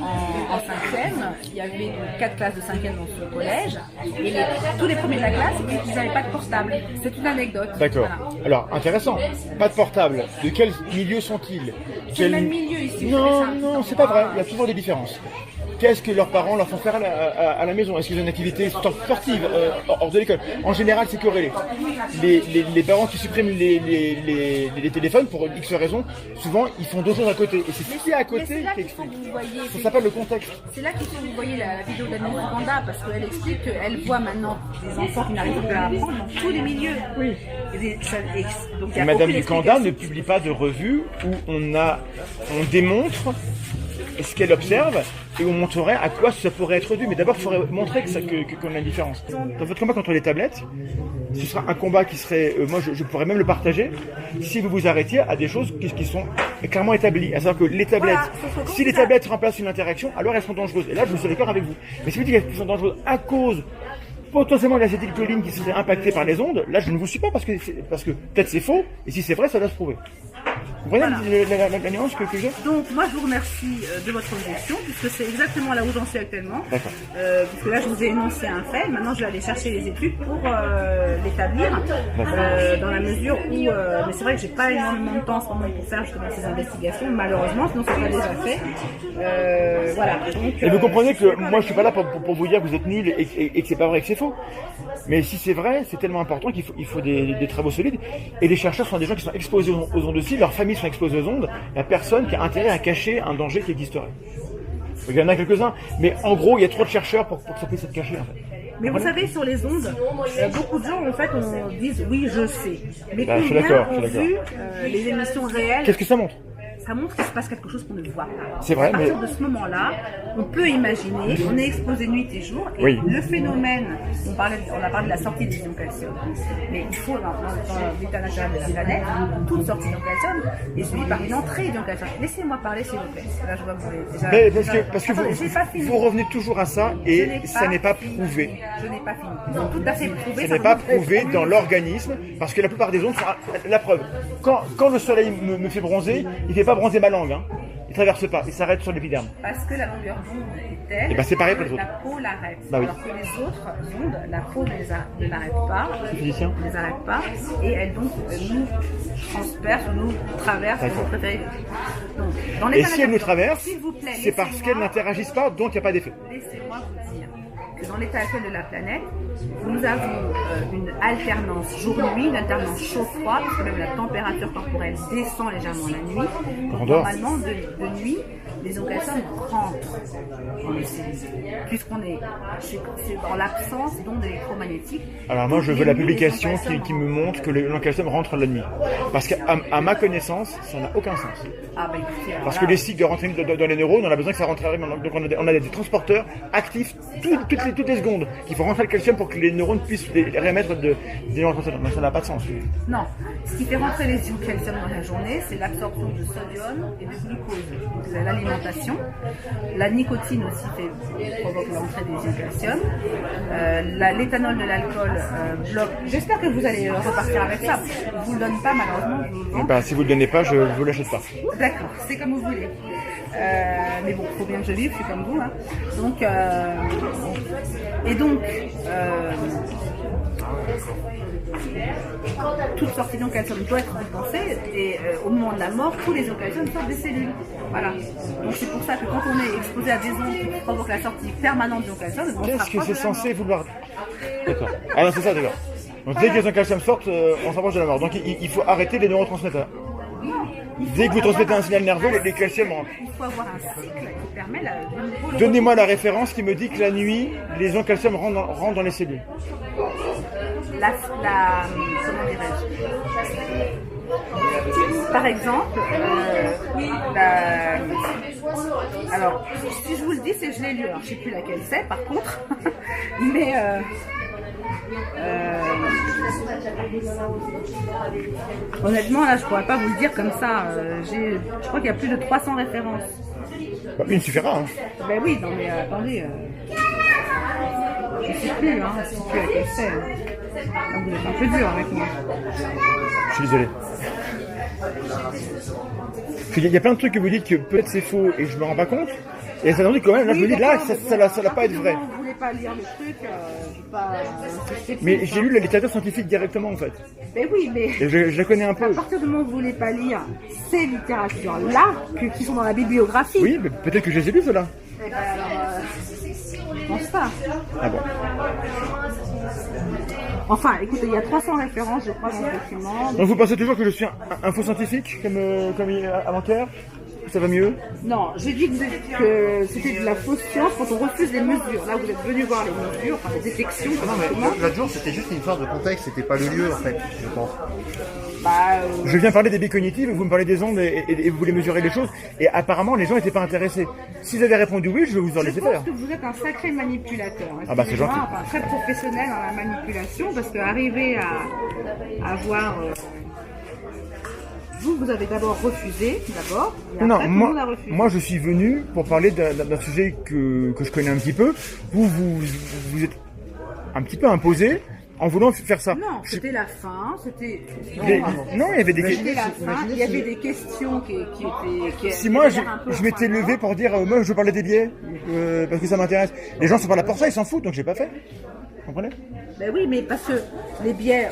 en 5e, il y avait 4 classes de 5e dans ce collège et tous les premiers de la classe, ils n'avaient pas de portable. C'est une anecdote. D'accord. Voilà. Alors, intéressant. Pas de portable. De quel milieu sont-ils? C'est le même milieu ici. Non, c'est pas vrai. Il y a toujours des différences. Qu'est-ce que leurs parents leur font faire à la maison? Est-ce qu'ils ont une activité sportive hors de l'école? En général, c'est corrélé. Les parents qui suppriment les téléphones pour X raisons, souvent, ils font d'autres choses à côté. Et c'est ce qui est à côté qui explique. Ça s'appelle le contexte. C'est là qu'il faut que vous voyez la vidéo d'Amélie Kanda parce qu'elle explique qu'elle voit maintenant des enfants qui n'arrivent plus à apprendre dans tous les milieux. Oui. Et Madame Kanda ne publie pas de revue où on démontre ce qu'elle observe et vous montrerez à quoi ça pourrait être dû. Mais d'abord, il faudrait montrer qu'on a une différence. Dans votre combat contre les tablettes, ce sera un combat qui serait, moi je pourrais même le partager, si vous vous arrêtiez à des choses qui sont clairement établies. À savoir que les tablettes, si les tablettes remplacent une interaction, alors elles sont dangereuses. Et là, je suis d'accord avec vous. Mais si vous dites qu'elles sont dangereuses à cause potentiellement de l'acétylcholine qui serait impactée par les ondes, là je ne vous suis pas parce que peut-être c'est faux, et si c'est vrai, ça doit se prouver. Vous voyez la nuance que j'ai? Donc moi je vous remercie de votre objection, puisque c'est exactement là où j'en suis actuellement. D'accord. Puisque là je vous ai énoncé un fait, maintenant je vais aller chercher les études pour l'établir, dans la mesure où, mais c'est vrai que j'ai pas énormément de temps en ce moment pour faire justement ces investigations, malheureusement, sinon ça serait déjà fait. Voilà. Donc, et vous comprenez que moi je suis pas là pour vous dire que vous êtes nuls et que c'est pas vrai, que c'est faux. Mais si c'est vrai, c'est tellement important qu'il faut des travaux solides. Et les chercheurs sont des gens qui sont exposés aux ondes aussi, leurs familles sont exposées aux ondes. Il n'y a personne qui a intérêt à cacher un danger qui existerait. Il y en a quelques-uns, mais en gros, il y a trop de chercheurs pour que ça puisse être caché en fait. Mais vous savez, sur les ondes, beaucoup de gens en fait disent oui, je sais. Mais combien ont vu les émissions réelles? Qu'est-ce que ça montre? Ça montre qu'il se passe quelque chose qu'on ne voit pas. C'est vrai, à partir de ce moment-là, on peut imaginer, on est exposé nuit et jour, et oui. Le phénomène, on a parlé de la sortie des ions calcium, mais il faut, dans l'état naturel de la planète, toute sortie d'ions calcium est suivie par une entrée d'ions calcium. Laissez-moi parler, s'il vous plaît. Là, je vois que vous avez déjà... Parce que vous revenez toujours à ça, et ça n'est pas prouvé. Je n'ai pas fini. Ils ont tout à fait prouvé. Ça n'est pas prouvé dans l'organisme, parce que la plupart des ondes sont la preuve. Quand le soleil me fait bronzer, il ne fait pas bronzer ma langue, hein. Il traverse pas, il s'arrête sur l'épiderme. Parce que la longueur d'onde est telle, et ben c'est pareil pour les autres. La peau l'arrête. Bah oui. Alors que les autres ondes, la peau ne l'arrête pas, ne les arrête pas, et elle donc nous transperce, nous traverse. Donc, dans et si elle nous traverse, plaît, c'est parce qu'elles n'interagissent pas, donc il n'y a pas d'effet. Laissez-moi vous dire que dans l'état actuel de la planète, nous avons une alternance jour-nuit, une alternance chaud-froid, parce que même la température corporelle descend légèrement la nuit. Normalement, de nuit, les ions calcium rentrent dans les cellules, puisqu'on est dans l'absence d'ondes électromagnétiques. Alors moi, je veux la publication qui me montre que l'ion calcium rentre la nuit. Parce qu'à ma connaissance, ça n'a aucun sens. Ah bah écoutez, parce que les cycles de rentrée dans les neurones, on a besoin que ça rentre vraiment. Donc on a des transporteurs actifs toutes les secondes qui font rentrer le calcium pour que les neurones puissent les réémettre des neurotransmetteurs. Mais ça n'a pas de sens. Non. Ce qui fait rentrer les ions calcium dans la journée, c'est l'absorption de sodium et de glucose. Donc c'est l'alimentation. La nicotine aussi provoque l'entrée des ions calcium. L'éthanol de l'alcool bloque. J'espère que vous allez repartir avec ça. Je ne vous le donne pas malheureusement. Si vous ne le donnez pas, je ne vous l'achète pas. D'accord, c'est comme vous voulez. Mais bon, il faut bien que je vive, je suis comme vous. Hein. Donc, toute sortie d'ion calcium doit être compensée et au moment de la mort, tous les ions calcium sortent des cellules. Voilà. Donc c'est pour ça que quand on est exposé à des ondes qui provoquent la sortie permanente d'ion calcium, qu'est-ce que c'est censé vouloir? D'accord. Ah non, c'est ça, d'accord. Donc dès que les ions calcium sortent, on s'approche de la mort. Donc il faut arrêter les neurotransmetteurs. Dès que vous transmettez un signal nerveux, les calciums rentrent. Il faut avoir un cycle qui permet de Donnez-moi la référence qui me dit que la nuit, les ions calcium rentrent dans les cellules. Comment dirais-je? Par exemple, alors, si je vous le dis, c'est je l'ai lu. Alors, je ne sais plus laquelle c'est, par contre. Mais honnêtement, là, je pourrais pas vous le dire comme ça. Je crois qu'il y a plus de 300 références. Une suffira, hein. Ben oui, non mais attendez. Je sais plus, hein. Je sais plus laquelle c'est. Donc, vous êtes un peu dur avec moi. Je suis désolé. Il y a plein de trucs que vous dites que peut-être c'est faux et je me rends pas compte. Et ça dit quand même, là je me dis là, ça va pas être vrai. Vous voulez pas lire le truc, mais j'ai lu la littérature scientifique directement en fait. Mais oui, mais. Et je la connais un peu. À partir du moment où vous voulez pas lire ces littératures-là, qui sont dans la bibliographie. Oui, mais peut-être que je les ai lues ceux-là. Eh ben alors, je pense pas. Ah bon. Enfin, écoutez, il y a 300 références, je crois, dans le document. Donc vous pensez toujours que je suis un faux scientifique, comme avant-hier? ça va mieux? Non, j'ai dit que c'était de la fausse science quand on refuse les mesures. Là, vous êtes venu voir les mesures, enfin les détections. Non, mais l'autre jour, c'était juste une histoire de contexte, c'était pas le lieu, en fait, je pense. Je viens parler des billes cognitives, vous me parlez des ondes et vous voulez mesurer les choses. Et apparemment, les gens n'étaient pas intéressés. S'ils avaient répondu oui, je vais vous en laisser faire. Je pense que vous êtes un sacré manipulateur. Ah bah c'est gentil. Enfin, très professionnel dans la manipulation, parce qu'arriver à avoir... Vous avez d'abord refusé, et Non, après, tout le monde a refusé. moi je suis venu pour parler d'un sujet que je connais un petit peu. Vous êtes un petit peu imposé en voulant faire ça. Non, c'était la fin, c'était... Non, il y avait des C'était la fin, il y avait des questions qui étaient... Si moi je m'étais levé pour dire moi je veux parler des biais parce que ça m'intéresse. Les gens sont pas là pour ça, ils s'en foutent, donc j'ai pas fait. Vous comprenez? Ben oui, mais parce que les biais,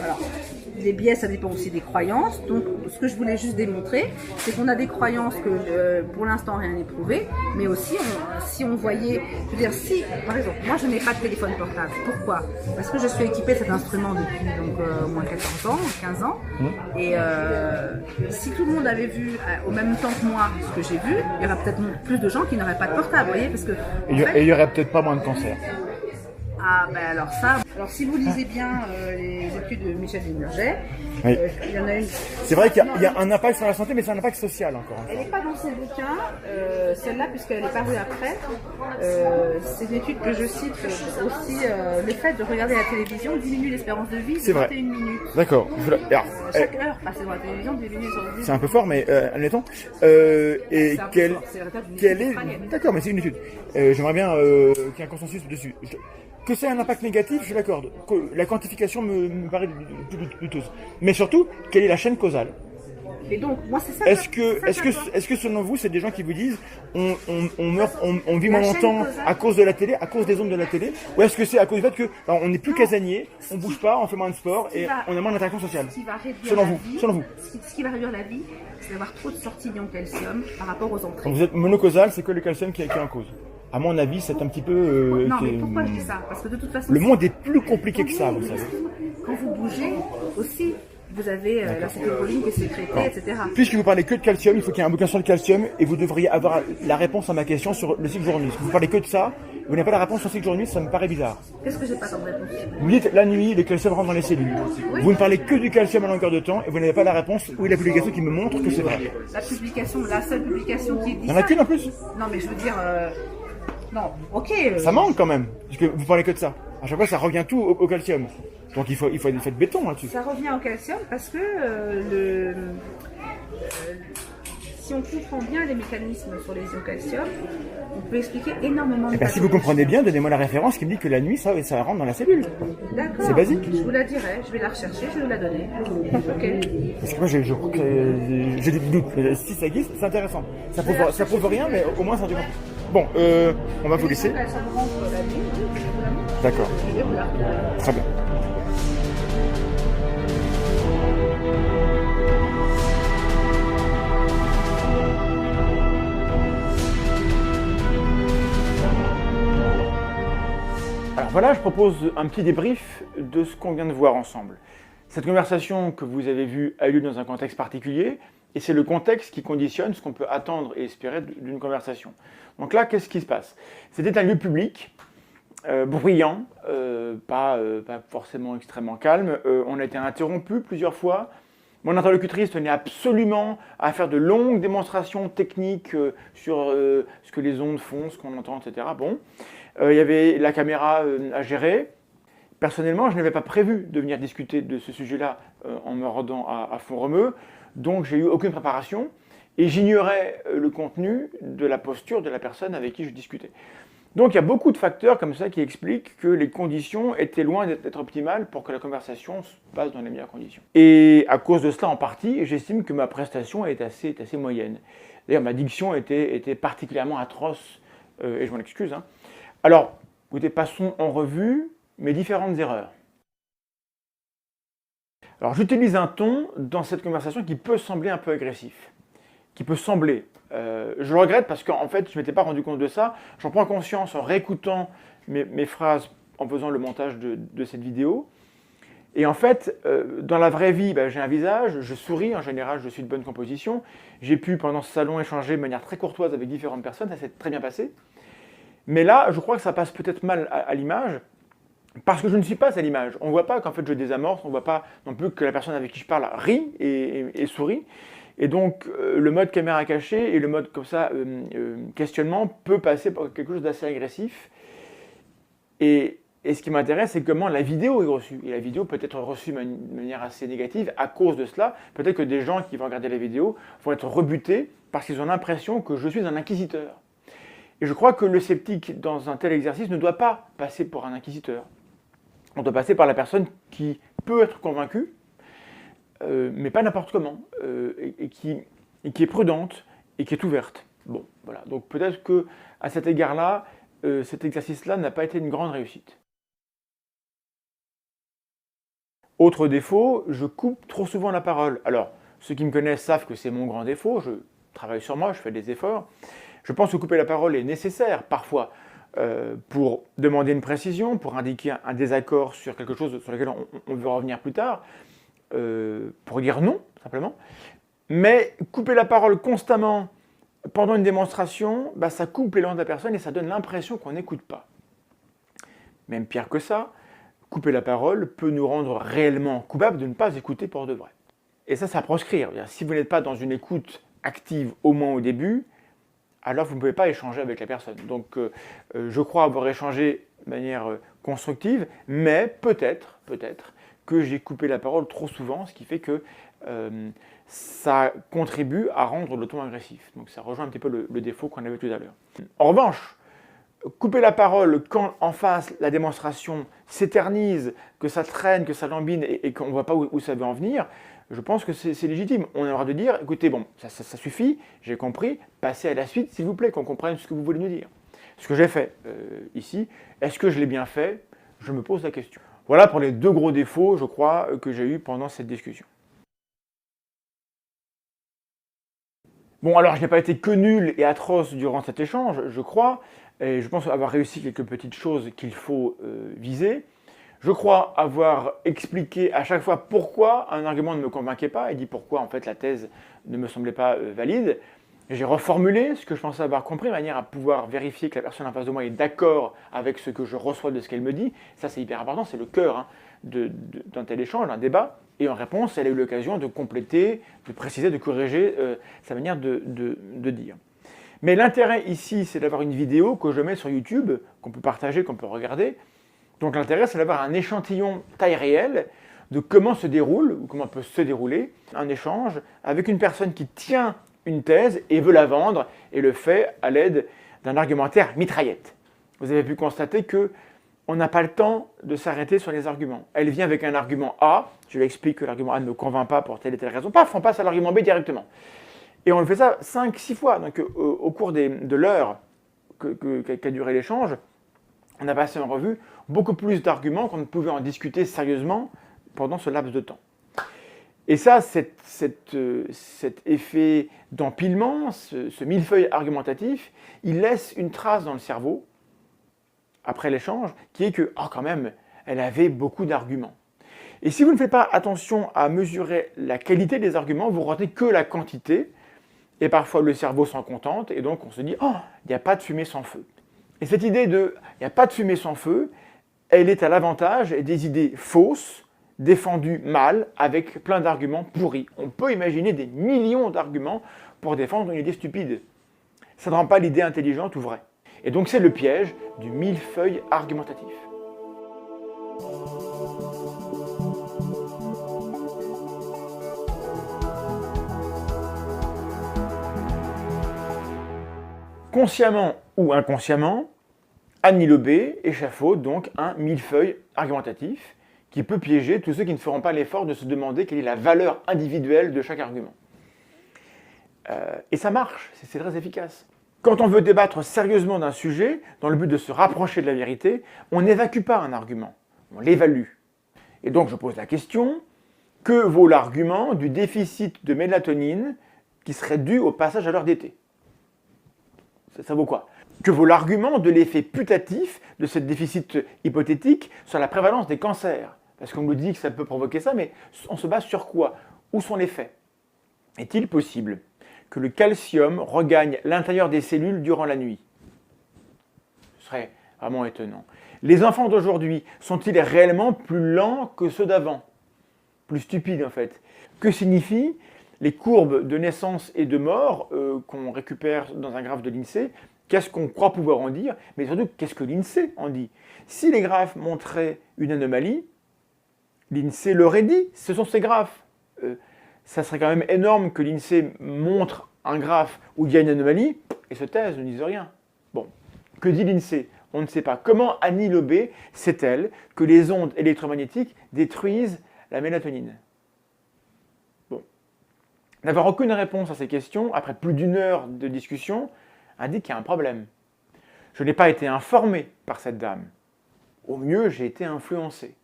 les biais, ça dépend aussi des croyances. Donc, ce que je voulais juste démontrer, c'est qu'on a des croyances que, pour l'instant, rien n'est prouvé. Mais aussi, si on voyait, je veux dire, si, par exemple, moi, je n'ai pas de téléphone portable. Pourquoi? Parce que je suis équipée de cet instrument depuis donc au moins 14 ans, 15 ans. Et si tout le monde avait vu au même temps que moi ce que j'ai vu, il y aurait peut-être plus de gens qui n'auraient pas de portable, vous voyez, parce que Et il y aurait peut-être pas moins de cancer. Ah ben alors ça, alors si vous lisez bien les études de Michel Desmurget, Oui. Il y en a une. C'est vrai qu'il y a un impact sur la santé, mais c'est un impact social encore. Elle n'est pas dans ses bouquins, celle-là, puisqu'elle est parue après. C'est une étude que je cite aussi. Le fait de regarder la télévision diminue l'espérance de vie de 21 minutes. D'accord. Chaque heure passée devant la télévision diminue l'espérance de vie. C'est un peu fort, mais admettons. Et quelle est. D'accord, mais c'est une étude. J'aimerais bien qu'il y ait un consensus dessus. Que c'est un impact négatif, je l'accorde. La quantification me paraît douteuse. Mais surtout, quelle est la chaîne causale? Et donc, moi, c'est ça. Est-ce que selon vous, c'est des gens qui vous disent on meurt, on vit moins longtemps à cause de la télé, à cause des ondes de la télé, ou est-ce que c'est à cause du fait que on n'est plus casanier, on bouge pas, on fait moins de sport et on a moins d'interaction sociale? Selon vous. Ce qui va réduire la vie, c'est d'avoir trop de sorties d'ion calcium par rapport aux entrées. Quand vous êtes monocausal, c'est que le calcium qui est en cause. À mon avis, c'est un petit peu... non, mais pourquoi je dis ça? Parce que de toute façon... Le monde est plus compliqué que ça, vous savez. Quand vous bougez, aussi, vous avez l'acétylcholine qui est sécrétée, etc. Puisque vous parlez que de calcium, il faut qu'il y ait un bouquin sur le calcium et vous devriez avoir la réponse à ma question sur le cycle jour-nuit. Si vous parlez que de ça, vous n'avez pas la réponse sur le cycle jour-nuit, ça me paraît bizarre. Qu'est-ce que j'ai pas comme réponse? Vous dites la nuit, le calcium rentre dans les cellules. Oui. Vous ne parlez que du calcium à longueur de temps et vous n'avez pas la réponse ou la publication qui me montre que c'est vrai. La seule publication qui dit ça... Il y en a qu'une en plus? Non, mais je veux dire... Non, ok. Ça manque quand même, parce que vous parlez que de ça. À chaque fois, ça revient tout au calcium. Donc il faut des faits de béton là-dessus. Ça revient au calcium parce que si on comprend bien les mécanismes sur les ions calcium, on peut expliquer énormément de choses. Si vous comprenez bien, donnez-moi la référence qui me dit que la nuit, ça rentre dans la cellule. D'accord. C'est basique. Je vous la dirai, je vais la rechercher, je vais vous la donner. Ok. Parce que moi, j'ai des doutes. Si ça existe, c'est intéressant. Ça prouve rien, mais au moins ça démontre. Bon, on va vous laisser. D'accord. Très bien. Alors voilà, je propose un petit débrief de ce qu'on vient de voir ensemble. Cette conversation que vous avez vue a eu lieu dans un contexte particulier, et c'est le contexte qui conditionne ce qu'on peut attendre et espérer d'une conversation. Donc là, qu'est-ce qui se passe? C'était un lieu public, bruyant, pas forcément extrêmement calme. On a été interrompu plusieurs fois. Mon interlocutrice tenait absolument à faire de longues démonstrations techniques sur ce que les ondes font, ce qu'on entend, etc. Bon, il y avait la caméra à gérer. Personnellement, je n'avais pas prévu de venir discuter de ce sujet-là en me rendant à Font-Romeu, donc j'ai eu aucune préparation et j'ignorais le contenu de la posture de la personne avec qui je discutais. Donc il y a beaucoup de facteurs comme ça qui expliquent que les conditions étaient loin d'être optimales pour que la conversation se passe dans les meilleures conditions. Et à cause de cela en partie, j'estime que ma prestation est assez moyenne. D'ailleurs ma diction était particulièrement atroce, et je m'en excuse. Hein. Alors, écoutez, passons en revue mes différentes erreurs. Alors j'utilise un ton dans cette conversation qui peut sembler un peu agressif. Qui peut sembler. Je le regrette parce qu'en fait, je ne m'étais pas rendu compte de ça. J'en prends conscience en réécoutant mes phrases en faisant le montage de cette vidéo. Et en fait, dans la vraie vie, j'ai un visage, je souris, en général je suis de bonne composition. J'ai pu pendant ce salon échanger de manière très courtoise avec différentes personnes, ça s'est très bien passé. Mais là, je crois que ça passe peut-être mal à l'image, parce que je ne suis pas à l'image. On ne voit pas qu'en fait je désamorce, on ne voit pas non plus que la personne avec qui je parle rit et sourit. Et donc le mode caméra cachée et le mode comme ça questionnement peut passer par quelque chose d'assez agressif. Et ce qui m'intéresse, c'est comment la vidéo est reçue. Et la vidéo peut être reçue de manière assez négative à cause de cela. Peut-être que des gens qui vont regarder la vidéo vont être rebutés parce qu'ils ont l'impression que je suis un inquisiteur. Et je crois que le sceptique, dans un tel exercice, ne doit pas passer pour un inquisiteur. On doit passer par la personne qui peut être convaincue, mais pas n'importe comment, et qui est prudente et qui est ouverte. Bon, voilà. Donc peut-être qu'à cet égard-là, cet exercice-là n'a pas été une grande réussite. Autre défaut, je coupe trop souvent la parole. Alors, ceux qui me connaissent savent que c'est mon grand défaut, je travaille sur moi, je fais des efforts. Je pense que couper la parole est nécessaire, parfois, pour demander une précision, pour indiquer un désaccord sur quelque chose sur lequel on veut revenir plus tard, pour dire non, simplement. Mais couper la parole constamment pendant une démonstration, ça coupe l'élan de la personne et ça donne l'impression qu'on n'écoute pas. Même pire que ça, couper la parole peut nous rendre réellement coupables de ne pas écouter pour de vrai. Et ça, c'est à proscrire. Si vous n'êtes pas dans une écoute active, au moins au début, alors vous ne pouvez pas échanger avec la personne. Donc je crois avoir échangé de manière constructive, mais peut-être que j'ai coupé la parole trop souvent, ce qui fait que ça contribue à rendre le ton agressif. Donc ça rejoint un petit peu le défaut qu'on avait tout à l'heure. En revanche, couper la parole quand en face la démonstration s'éternise, que ça traîne, que ça lambine et qu'on ne voit pas où ça veut en venir, je pense que c'est légitime. On a le droit de dire, écoutez, bon, ça suffit, j'ai compris, passez à la suite s'il vous plaît, qu'on comprenne ce que vous voulez nous dire. Ce que j'ai fait ici, est-ce que je l'ai bien fait? Je me pose la question. Voilà pour les deux gros défauts, je crois, que j'ai eu pendant cette discussion. Bon, alors je n'ai pas été que nul et atroce durant cet échange, je crois, et je pense avoir réussi quelques petites choses qu'il faut viser. Je crois avoir expliqué à chaque fois pourquoi un argument ne me convainquait pas, et dit pourquoi en fait la thèse ne me semblait pas valide. J'ai reformulé ce que je pensais avoir compris, de manière à pouvoir vérifier que la personne en face de moi est d'accord avec ce que je reçois de ce qu'elle me dit. Ça c'est hyper important, c'est le cœur d'un tel échange, d'un débat. Et en réponse, elle a eu l'occasion de compléter, de préciser, de corriger sa manière de dire. Mais l'intérêt ici, c'est d'avoir une vidéo que je mets sur YouTube, qu'on peut partager, qu'on peut regarder. Donc l'intérêt, c'est d'avoir un échantillon taille réelle de comment se déroule, ou comment peut se dérouler, un échange avec une personne qui tient une thèse et veut la vendre, et le fait à l'aide d'un argumentaire mitraillette. Vous avez pu constater qu'on n'a pas le temps de s'arrêter sur les arguments. Elle vient avec un argument A, je lui explique que l'argument A ne me convainc pas pour telle et telle raison, paf, on passe à l'argument B directement. Et on le fait ça 5-6 fois, donc au cours de l'heure qu'a duré l'échange, on a passé en revue beaucoup plus d'arguments qu'on ne pouvait en discuter sérieusement pendant ce laps de temps. Et ça, cet effet d'empilement, ce millefeuille argumentatif, il laisse une trace dans le cerveau, après l'échange, qui est que, quand même, elle avait beaucoup d'arguments. Et si vous ne faites pas attention à mesurer la qualité des arguments, vous retenez que la quantité, et parfois le cerveau s'en contente, et donc on se dit « Oh, il n'y a pas de fumée sans feu ». Et cette idée de « il n'y a pas de fumée sans feu », elle est à l'avantage des idées fausses, défendues mal, avec plein d'arguments pourris. On peut imaginer des millions d'arguments pour défendre une idée stupide. Ça ne rend pas l'idée intelligente ou vraie. Et donc c'est le piège du millefeuille argumentatif. Consciemment ou inconsciemment, Annie Lebé échafaude donc un millefeuille argumentatif qui peut piéger tous ceux qui ne feront pas l'effort de se demander quelle est la valeur individuelle de chaque argument. Et ça marche, c'est très efficace. Quand on veut débattre sérieusement d'un sujet, dans le but de se rapprocher de la vérité, on n'évacue pas un argument, on l'évalue. Et donc je pose la question, que vaut l'argument du déficit de mélatonine qui serait dû au passage à l'heure d'été? Ça vaut quoi? Que vaut l'argument de l'effet putatif de ce déficit hypothétique sur la prévalence des cancers? Parce qu'on nous dit que ça peut provoquer ça, mais on se base sur quoi? Où sont les faits? Est-il possible que le calcium regagne l'intérieur des cellules durant la nuit? Ce serait vraiment étonnant. Les enfants d'aujourd'hui sont-ils réellement plus lents que ceux d'avant? Plus stupides en fait. Que signifient les courbes de naissance et de mort qu'on récupère dans un graphe de l'INSEE? Qu'est-ce qu'on croit pouvoir en dire? Mais surtout, qu'est-ce que l'INSEE en dit? Si les graphes montraient une anomalie, l'INSEE l'aurait dit, ce sont ces graphes. Ça serait quand même énorme que l'INSEE montre un graphe où il y a une anomalie et se taise, ne dise rien. Bon, que dit l'INSEE? On ne sait pas. Comment Annie Lobé sait-elle que les ondes électromagnétiques détruisent la mélatonine? Bon. N'avoir aucune réponse à ces questions, après plus d'1 heure de discussion, indique qu'il y a un problème. Je n'ai pas été informé par cette dame. Au mieux, j'ai été influencé.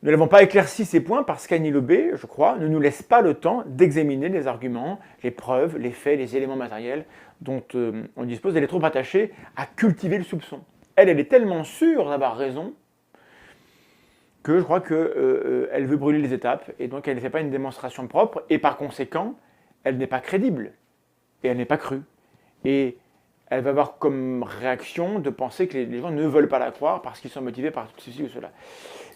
Nous n'avons pas éclairci ces points parce qu'Annie Lobé, je crois, ne nous laisse pas le temps d'examiner les arguments, les preuves, les faits, les éléments matériels dont on dispose. Elle est trop attachée à cultiver le soupçon. Elle est tellement sûre d'avoir raison que je crois qu'elle veut brûler les étapes et donc elle ne fait pas une démonstration propre et par conséquent, elle n'est pas crédible et elle n'est pas crue. Et elle va avoir comme réaction de penser que les gens ne veulent pas la croire parce qu'ils sont motivés par ceci ou cela.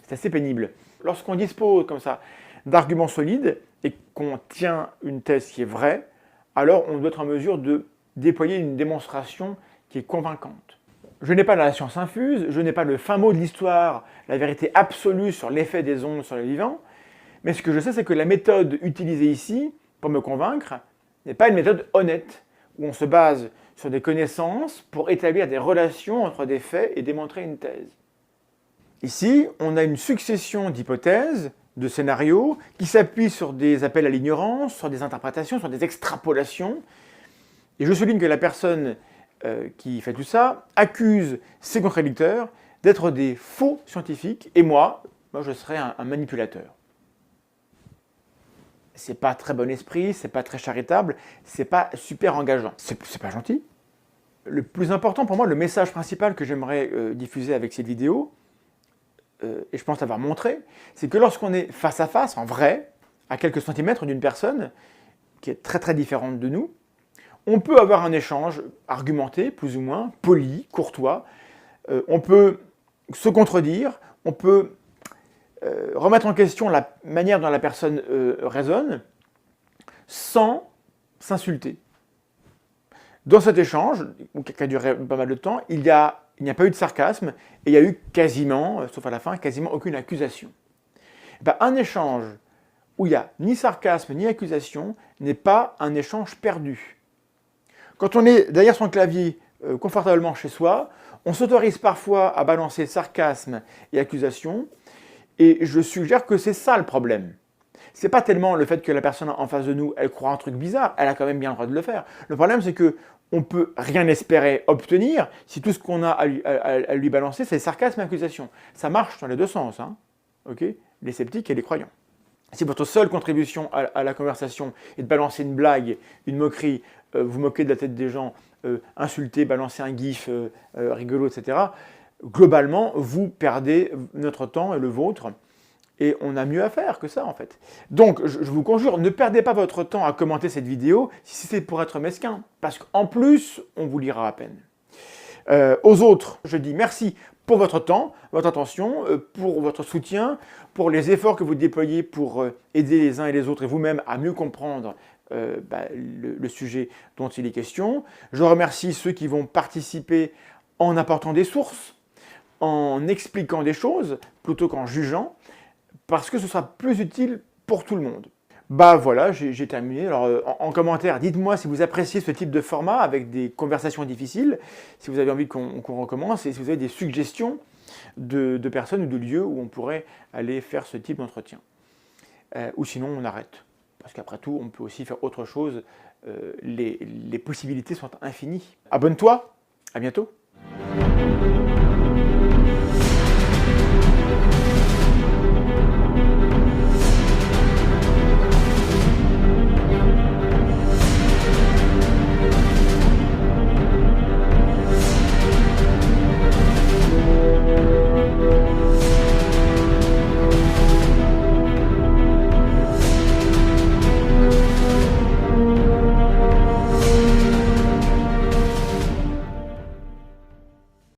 C'est assez pénible. Lorsqu'on dispose comme ça d'arguments solides et qu'on tient une thèse qui est vraie, alors on doit être en mesure de déployer une démonstration qui est convaincante. Je n'ai pas la science infuse, je n'ai pas le fin mot de l'histoire, la vérité absolue sur l'effet des ondes sur les vivants, mais ce que je sais, c'est que la méthode utilisée ici, pour me convaincre, n'est pas une méthode honnête, où on se base sur des connaissances pour établir des relations entre des faits et démontrer une thèse. Ici, on a une succession d'hypothèses, de scénarios, qui s'appuient sur des appels à l'ignorance, sur des interprétations, sur des extrapolations. Et je souligne que la personne qui fait tout ça accuse ses contradicteurs d'être des faux scientifiques, et moi je serais un manipulateur. C'est pas très bon esprit, c'est pas très charitable, c'est pas super engageant. C'est pas gentil. Le plus important pour moi, le message principal que j'aimerais diffuser avec cette vidéo, et je pense l'avoir montré, c'est que lorsqu'on est face à face, en vrai, à quelques centimètres d'une personne qui est très très différente de nous, on peut avoir un échange argumenté, plus ou moins, poli, courtois, on peut se contredire, on peut remettre en question la manière dont la personne raisonne, sans s'insulter. Dans cet échange, qui a duré pas mal de temps, il n'y a pas eu de sarcasme, et il y a eu quasiment, sauf à la fin, quasiment aucune accusation. Un échange où il n'y a ni sarcasme ni accusation n'est pas un échange perdu. Quand on est derrière son clavier confortablement chez soi, on s'autorise parfois à balancer sarcasme et accusation, et je suggère que c'est ça le problème. C'est pas tellement le fait que la personne en face de nous, elle croit un truc bizarre, elle a quand même bien le droit de le faire. Le problème, c'est que on peut rien espérer obtenir si tout ce qu'on a à lui balancer, c'est sarcasme et accusation. Ça marche dans les deux sens, hein, okay, les sceptiques et les croyants. Si votre seule contribution à la conversation est de balancer une blague, une moquerie, vous moquer de la tête des gens, insulter, balancer un gif rigolo, etc., globalement, vous perdez notre temps et le vôtre. Et on a mieux à faire que ça, en fait. Donc, je vous conjure, ne perdez pas votre temps à commenter cette vidéo si c'est pour être mesquin. Parce qu'en plus, on vous lira à peine. Aux autres, je dis merci pour votre temps, votre attention, pour votre soutien, pour les efforts que vous déployez pour aider les uns et les autres et vous-même à mieux comprendre le sujet dont il est question. Je remercie ceux qui vont participer en apportant des sources, en expliquant des choses, plutôt qu'en jugeant, parce que ce sera plus utile pour tout le monde. Voilà, j'ai terminé. Alors, en commentaire, dites-moi si vous appréciez ce type de format avec des conversations difficiles, si vous avez envie qu'on recommence, et si vous avez des suggestions de personnes ou de lieux où on pourrait aller faire ce type d'entretien. Ou sinon, on arrête. Parce qu'après tout, on peut aussi faire autre chose. Les possibilités sont infinies. Abonne-toi, à bientôt.